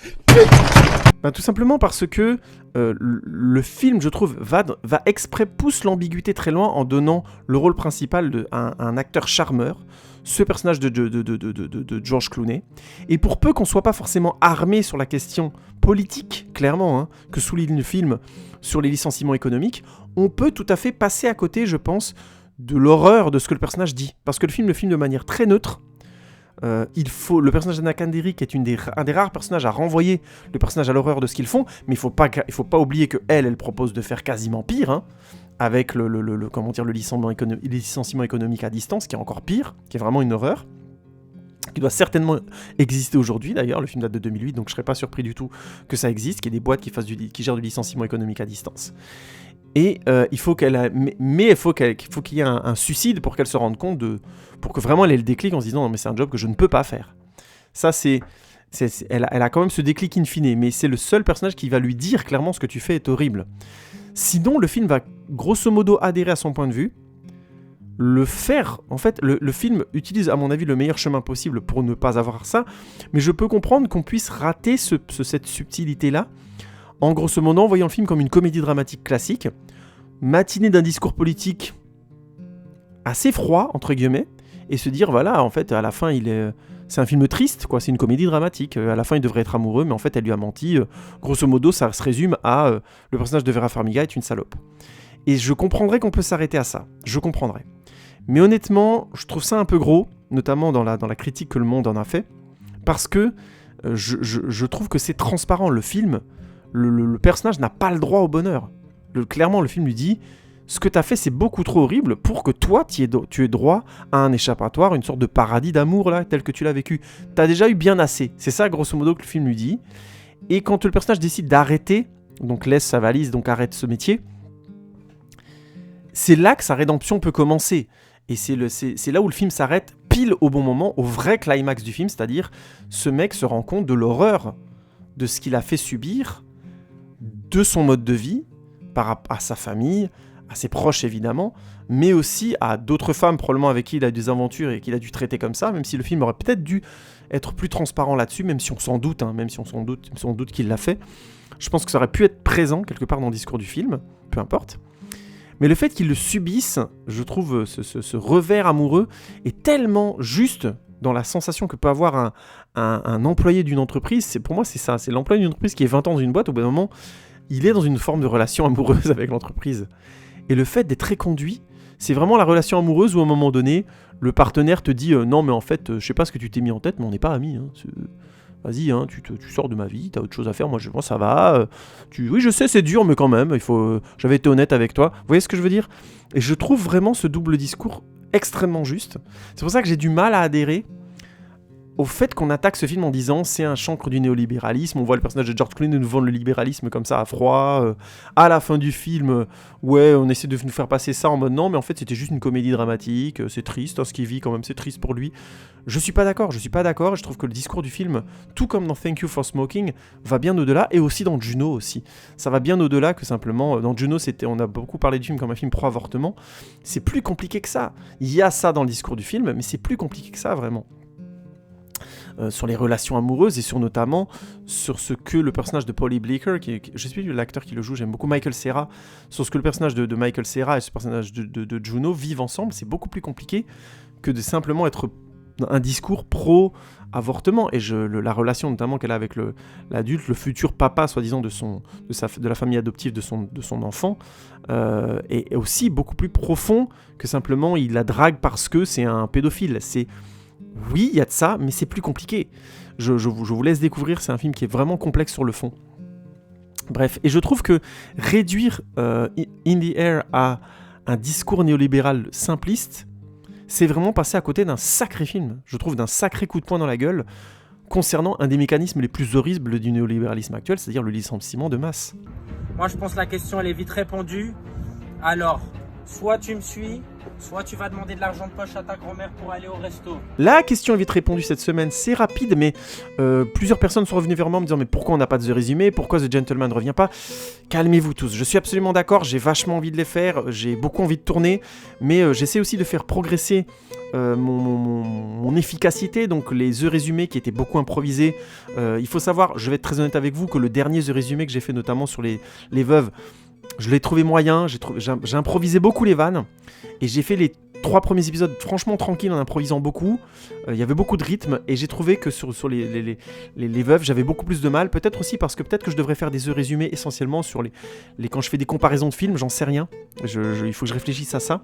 Tout simplement parce que le film, je trouve, va exprès pousse l'ambiguïté très loin en donnant le rôle principal à un acteur charmeur, ce personnage de George Clooney. Et pour peu qu'on soit pas forcément armé sur la question politique, clairement, que souligne le film sur les licenciements économiques, on peut tout à fait passer à côté, je pense, de l'horreur de ce que le personnage dit. Parce que le film de manière très neutre. Le personnage d'Anna Kendrick est un des rares personnages à renvoyer le personnage à l'horreur de ce qu'ils font, mais il faut pas oublier que elle propose de faire quasiment pire, avec le licenciement économique à distance, qui est encore pire, qui est vraiment une horreur, qui doit certainement exister aujourd'hui d'ailleurs. Le film date de 2008, donc je serais pas surpris du tout que ça existe, qu'il y ait des boîtes qui gèrent du licenciement économique à distance. Et il faut qu'il y ait un suicide pour qu'elle se rende compte pour que vraiment elle ait le déclic en se disant non mais c'est un job que je ne peux pas faire. Ça elle a quand même ce déclic in fine, mais c'est le seul personnage qui va lui dire clairement ce que tu fais est horrible. Sinon le film va grosso modo adhérer à son point de vue, le film utilise à mon avis le meilleur chemin possible pour ne pas avoir ça, mais je peux comprendre qu'on puisse rater cette subtilité là en grosso modo en voyant le film comme une comédie dramatique classique, matinée d'un discours politique assez froid, entre guillemets, et se dire, voilà, en fait, à la fin, c'est un film triste, quoi, c'est une comédie dramatique. À la fin, il devrait être amoureux, mais en fait, elle lui a menti. Grosso modo, ça se résume à le personnage de Vera Farmiga est une salope. Et je comprendrais qu'on peut s'arrêter à ça. Je comprendrais. Mais honnêtement, je trouve ça un peu gros, notamment dans la critique que Le Monde en a fait, parce que je trouve que c'est transparent. Le film... Le personnage n'a pas le droit au bonheur. Clairement, le film lui dit « Ce que t'as fait, c'est beaucoup trop horrible pour que toi, tu aies droit à un échappatoire, une sorte de paradis d'amour, là, tel que tu l'as vécu. T'as déjà eu bien assez. » C'est ça, grosso modo, que le film lui dit. Et quand le personnage décide d'arrêter, donc laisse sa valise, donc arrête ce métier, c'est là que sa rédemption peut commencer. Et c'est là où le film s'arrête pile au bon moment, au vrai climax du film, c'est-à-dire ce mec se rend compte de l'horreur de ce qu'il a fait subir, de son mode de vie, à sa famille, à ses proches évidemment, mais aussi à d'autres femmes probablement avec qui il a eu des aventures et qu'il a dû traiter comme ça, même si le film aurait peut-être dû être plus transparent là-dessus, même si on s'en doute, qu'il l'a fait. Je pense que ça aurait pu être présent quelque part dans le discours du film, peu importe. Mais le fait qu'il le subisse, je trouve ce revers amoureux est tellement juste dans la sensation que peut avoir un employé d'une entreprise. Pour moi, c'est ça. C'est l'employé d'une entreprise qui est 20 ans dans une boîte. Au bout d'un moment, il est dans une forme de relation amoureuse avec l'entreprise. Et le fait d'être reconduit, c'est vraiment la relation amoureuse où, à un moment donné, le partenaire te dit non mais en fait je sais pas ce que tu t'es mis en tête mais on n'est pas amis, hein. Vas-y, hein, tu sors de ma vie, t'as autre chose à faire, moi ça va, oui je sais c'est dur mais quand même, j'avais été honnête avec toi, vous voyez ce que je veux dire? Et je trouve vraiment ce double discours extrêmement juste, c'est pour ça que j'ai du mal à adhérer au fait qu'on attaque ce film en disant c'est un chancre du néolibéralisme, on voit le personnage de George Clooney nous vendre le libéralisme comme ça à froid, à la fin du film, ouais on essaie de nous faire passer ça en mode non mais en fait c'était juste une comédie dramatique, c'est triste, hein, ce qu'il vit quand même c'est triste pour lui. Je suis pas d'accord, je trouve que le discours du film, tout comme dans Thank You for Smoking, va bien au-delà, et aussi dans Juno aussi. Ça va bien au-delà que simplement, dans Juno on a beaucoup parlé du film comme un film pro-avortement, c'est plus compliqué que ça. Il y a ça dans le discours du film, mais c'est plus compliqué que ça vraiment. Sur les relations amoureuses et notamment sur ce que le personnage de Paulie Bleeker, je sais plus l'acteur qui le joue, j'aime beaucoup Michael Cera, sur ce que le personnage de Michael Cera et ce personnage de Juno vivent ensemble, c'est beaucoup plus compliqué que de simplement être un discours pro-avortement. Et la relation notamment qu'elle a avec l'adulte, le futur papa soi-disant de la famille adoptive de son enfant, est aussi beaucoup plus profond que simplement il la drague parce que c'est un pédophile. Oui, il y a de ça, mais c'est plus compliqué. Je vous laisse découvrir, c'est un film qui est vraiment complexe sur le fond. Bref, et je trouve que réduire In the Air à un discours néolibéral simpliste, c'est vraiment passer à côté d'un sacré film, je trouve, d'un sacré coup de poing dans la gueule, concernant un des mécanismes les plus horribles du néolibéralisme actuel, c'est-à-dire le licenciement de masse. Moi je pense que la question elle est vite répondue. Alors, soit tu me suis, soit tu vas demander de l'argent de poche à ta grand-mère pour aller au resto. La question est vite répondue cette semaine, c'est rapide, mais plusieurs personnes sont revenues vers moi en me disant mais pourquoi on n'a pas de The Résumé, pourquoi The Gentleman ne revient pas? Calmez-vous tous, je suis absolument d'accord, j'ai vachement envie de les faire, j'ai beaucoup envie de tourner, mais j'essaie aussi de faire progresser mon efficacité, donc les The Résumés qui étaient beaucoup improvisés. Il faut savoir, je vais être très honnête avec vous, que le dernier The Résumé que j'ai fait notamment sur les veuves, je l'ai trouvé moyen, j'ai improvisé beaucoup les vannes, et j'ai fait les 3 premiers épisodes franchement tranquilles en improvisant beaucoup, il y avait beaucoup de rythme, et j'ai trouvé que sur les veuves, j'avais beaucoup plus de mal, peut-être aussi parce que peut-être que je devrais faire des résumés essentiellement sur quand je fais des comparaisons de films, j'en sais rien, il faut que je réfléchisse à ça.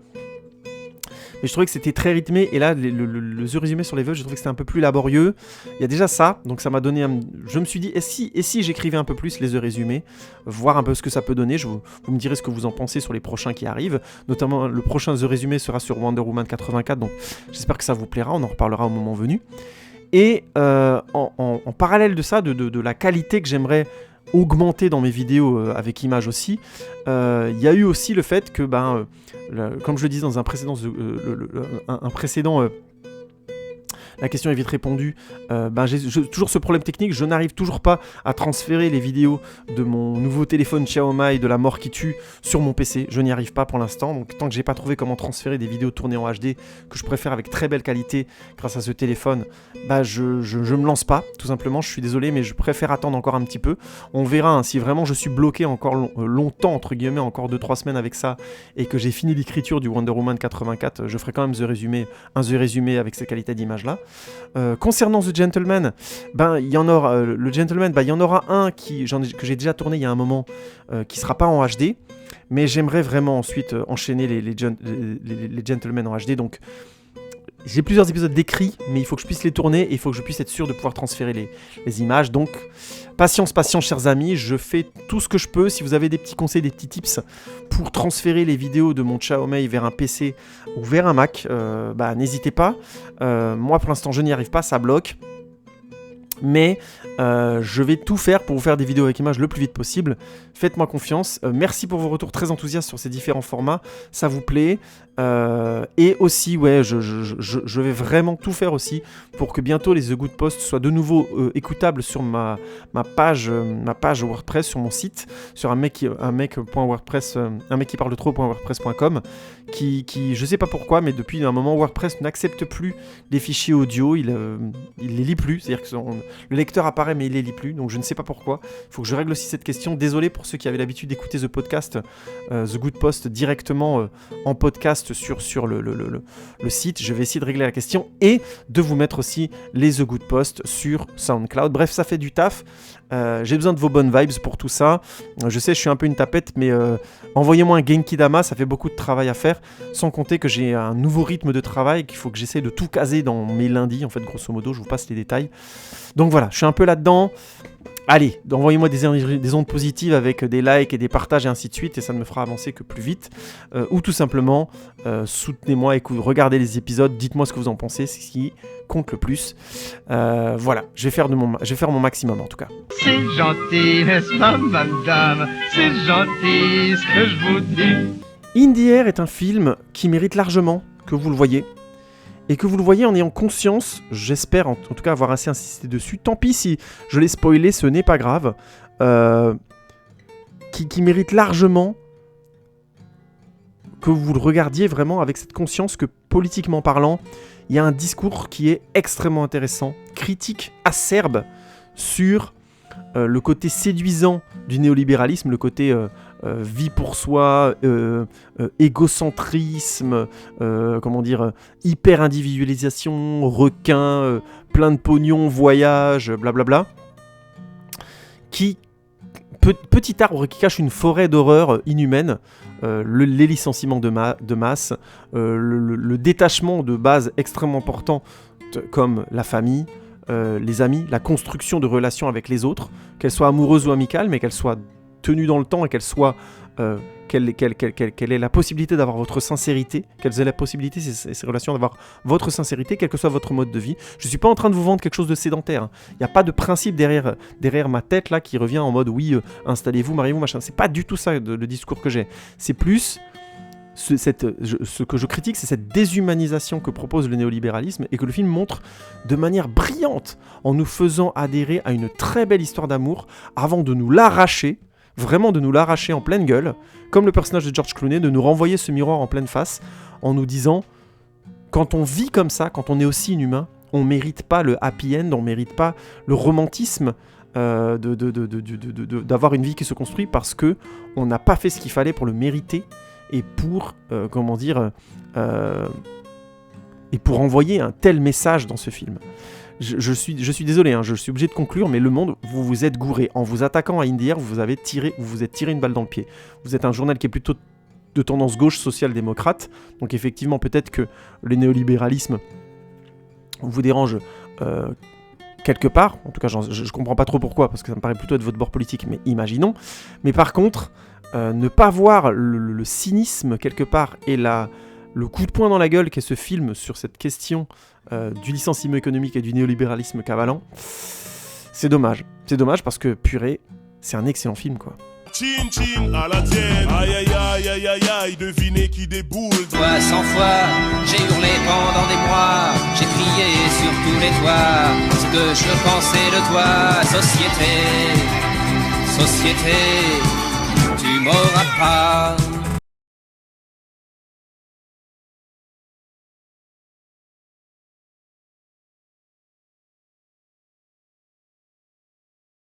Mais je trouvais que c'était très rythmé, et là, le The Résumé sur les veuves, je trouvais que c'était un peu plus laborieux. Il y a déjà ça, donc ça m'a donné je me suis dit, et si j'écrivais un peu plus les The Résumés, voir un peu ce que ça peut donner, vous me direz ce que vous en pensez sur les prochains qui arrivent, notamment le prochain The Résumé sera sur Wonder Woman 84, donc j'espère que ça vous plaira, on en reparlera au moment venu. Et en parallèle de ça, de la qualité que j'aimerais augmenter dans mes vidéos avec images aussi, il y a eu aussi le fait que, comme je le disais dans un précédent, la question est vite répondue. J'ai toujours ce problème technique, je n'arrive toujours pas à transférer les vidéos de mon nouveau téléphone Xiaomi de la mort qui tue sur mon PC. Je n'y arrive pas pour l'instant, donc tant que j'ai pas trouvé comment transférer des vidéos tournées en HD, que je préfère avec très belle qualité grâce à ce téléphone, je me lance pas, tout simplement, je suis désolé, mais je préfère attendre encore un petit peu. On verra, hein, si vraiment je suis bloqué encore longtemps, entre guillemets, encore 2-3 semaines avec ça, et que j'ai fini l'écriture du Wonder Woman 84, je ferai quand même un The Résumé avec ces qualités d'image là. Concernant The Gentleman, il y en aura le Gentleman, il y en aura un que j'ai déjà tourné il y a un moment, qui sera pas en HD, mais j'aimerais vraiment ensuite enchaîner les Gentlemen en HD, donc j'ai plusieurs épisodes d'écrits, mais il faut que je puisse les tourner et il faut que je puisse être sûr de pouvoir transférer les images. Donc, patience, chers amis, je fais tout ce que je peux. Si vous avez des petits conseils, des petits tips pour transférer les vidéos de mon Xiaomi vers un PC ou vers un Mac, n'hésitez pas. Moi, pour l'instant, je n'y arrive pas, ça bloque. Mais je vais tout faire pour vous faire des vidéos avec images le plus vite possible. Faites-moi confiance. Merci pour vos retours très enthousiastes sur ces différents formats. Ça vous plaît. Et aussi, je vais vraiment tout faire aussi pour que bientôt les The Good Post soient de nouveau écoutables sur ma page WordPress, sur mon site, sur un mec qui parle de trop.wordpress.com, qui je sais pas pourquoi, mais depuis un moment WordPress n'accepte plus les fichiers audio, il les lit plus, c'est-à-dire que le lecteur apparaît mais il les lit plus, donc je ne sais pas pourquoi. Il faut que je règle aussi cette question. Désolé pour ceux qui avaient l'habitude d'écouter The Podcast, The Good Post directement en podcast post sur le site. Je vais essayer de régler la question et de vous mettre aussi les The Good Posts sur SoundCloud. Bref, ça fait du taf. J'ai besoin de vos bonnes vibes pour tout ça. Je sais, je suis un peu une tapette, mais envoyez-moi un Genki Dama, ça fait beaucoup de travail à faire. Sans compter que j'ai un nouveau rythme de travail, qu'il faut que j'essaie de tout caser dans mes lundis. En fait, grosso modo, je vous passe les détails. Donc voilà, je suis un peu là-dedans. Allez, envoyez-moi des ondes positives avec des likes et des partages et ainsi de suite, et ça ne me fera avancer que plus vite. Ou tout simplement, soutenez-moi, regardez les épisodes, dites-moi ce que vous en pensez, c'est ce qui compte le plus. Voilà, je vais faire mon maximum en tout cas. C'est gentil, n'est-ce pas, madame? C'est gentil ce que je vous dis. In the Air est un film qui mérite largement que vous le voyez. Et que vous le voyez en ayant conscience, j'espère en tout cas avoir assez insisté dessus, tant pis si je l'ai spoilé, ce n'est pas grave, qui mérite largement que vous le regardiez vraiment avec cette conscience que politiquement parlant, il y a un discours qui est extrêmement intéressant, critique, acerbe, sur le côté séduisant du néolibéralisme, le côté vie pour soi, égocentrisme, hyper-individualisation, requin, plein de pognon, voyage, blablabla, qui, petit arbre qui cache une forêt d'horreur inhumaine, les licenciements de masse, le détachement de bases extrêmement importantes comme la famille, les amis, la construction de relations avec les autres, qu'elles soient amoureuses ou amicales, mais qu'elles soient tenues dans le temps et qu'elles aient la possibilité d'avoir votre sincérité, qu'elles aient la possibilité, ces relations, d'avoir votre sincérité, quel que soit votre mode de vie. Je ne suis pas en train de vous vendre quelque chose de sédentaire. Il n'y a pas de principe derrière ma tête là qui revient en mode oui, installez-vous, mariez-vous, machin. C'est pas du tout ça le discours que j'ai. C'est plus ce que je critique, c'est cette déshumanisation que propose le néolibéralisme et que le film montre de manière brillante en nous faisant adhérer à une très belle histoire d'amour avant de nous l'arracher, vraiment de nous l'arracher en pleine gueule, comme le personnage de George Clooney, de nous renvoyer ce miroir en pleine face en nous disant quand on vit comme ça, quand on est aussi inhumain, on mérite pas le happy end, on mérite pas le romantisme d'avoir une vie qui se construit parce que on n'a pas fait ce qu'il fallait pour le mériter et pour et pour envoyer un tel message dans ce film. Je suis désolé, je suis obligé de conclure, mais Le Monde, vous vous êtes gouré. En vous attaquant à In the Air, vous vous êtes tiré une balle dans le pied. Vous êtes un journal qui est plutôt de tendance gauche social-démocrate, donc effectivement peut-être que le néolibéralisme vous dérange quelque part. En tout cas, je comprends pas trop pourquoi, parce que ça me paraît plutôt être votre bord politique, mais imaginons. Mais par contre, ne pas voir le cynisme quelque part et le coup de poing dans la gueule qu'est ce film sur cette question du licenciement économique et du néolibéralisme cavalant, c'est dommage. C'est dommage parce que, purée, c'est un excellent film, quoi. Chin chin à la tienne, aïe aïe aïe aïe aïe aïe, devinez qui déboule. Toi 100 fois, j'ai hurlé pendant des mois, j'ai crié sur tous les toits, ce que je pensais de toi, société, société, tu m'auras pas.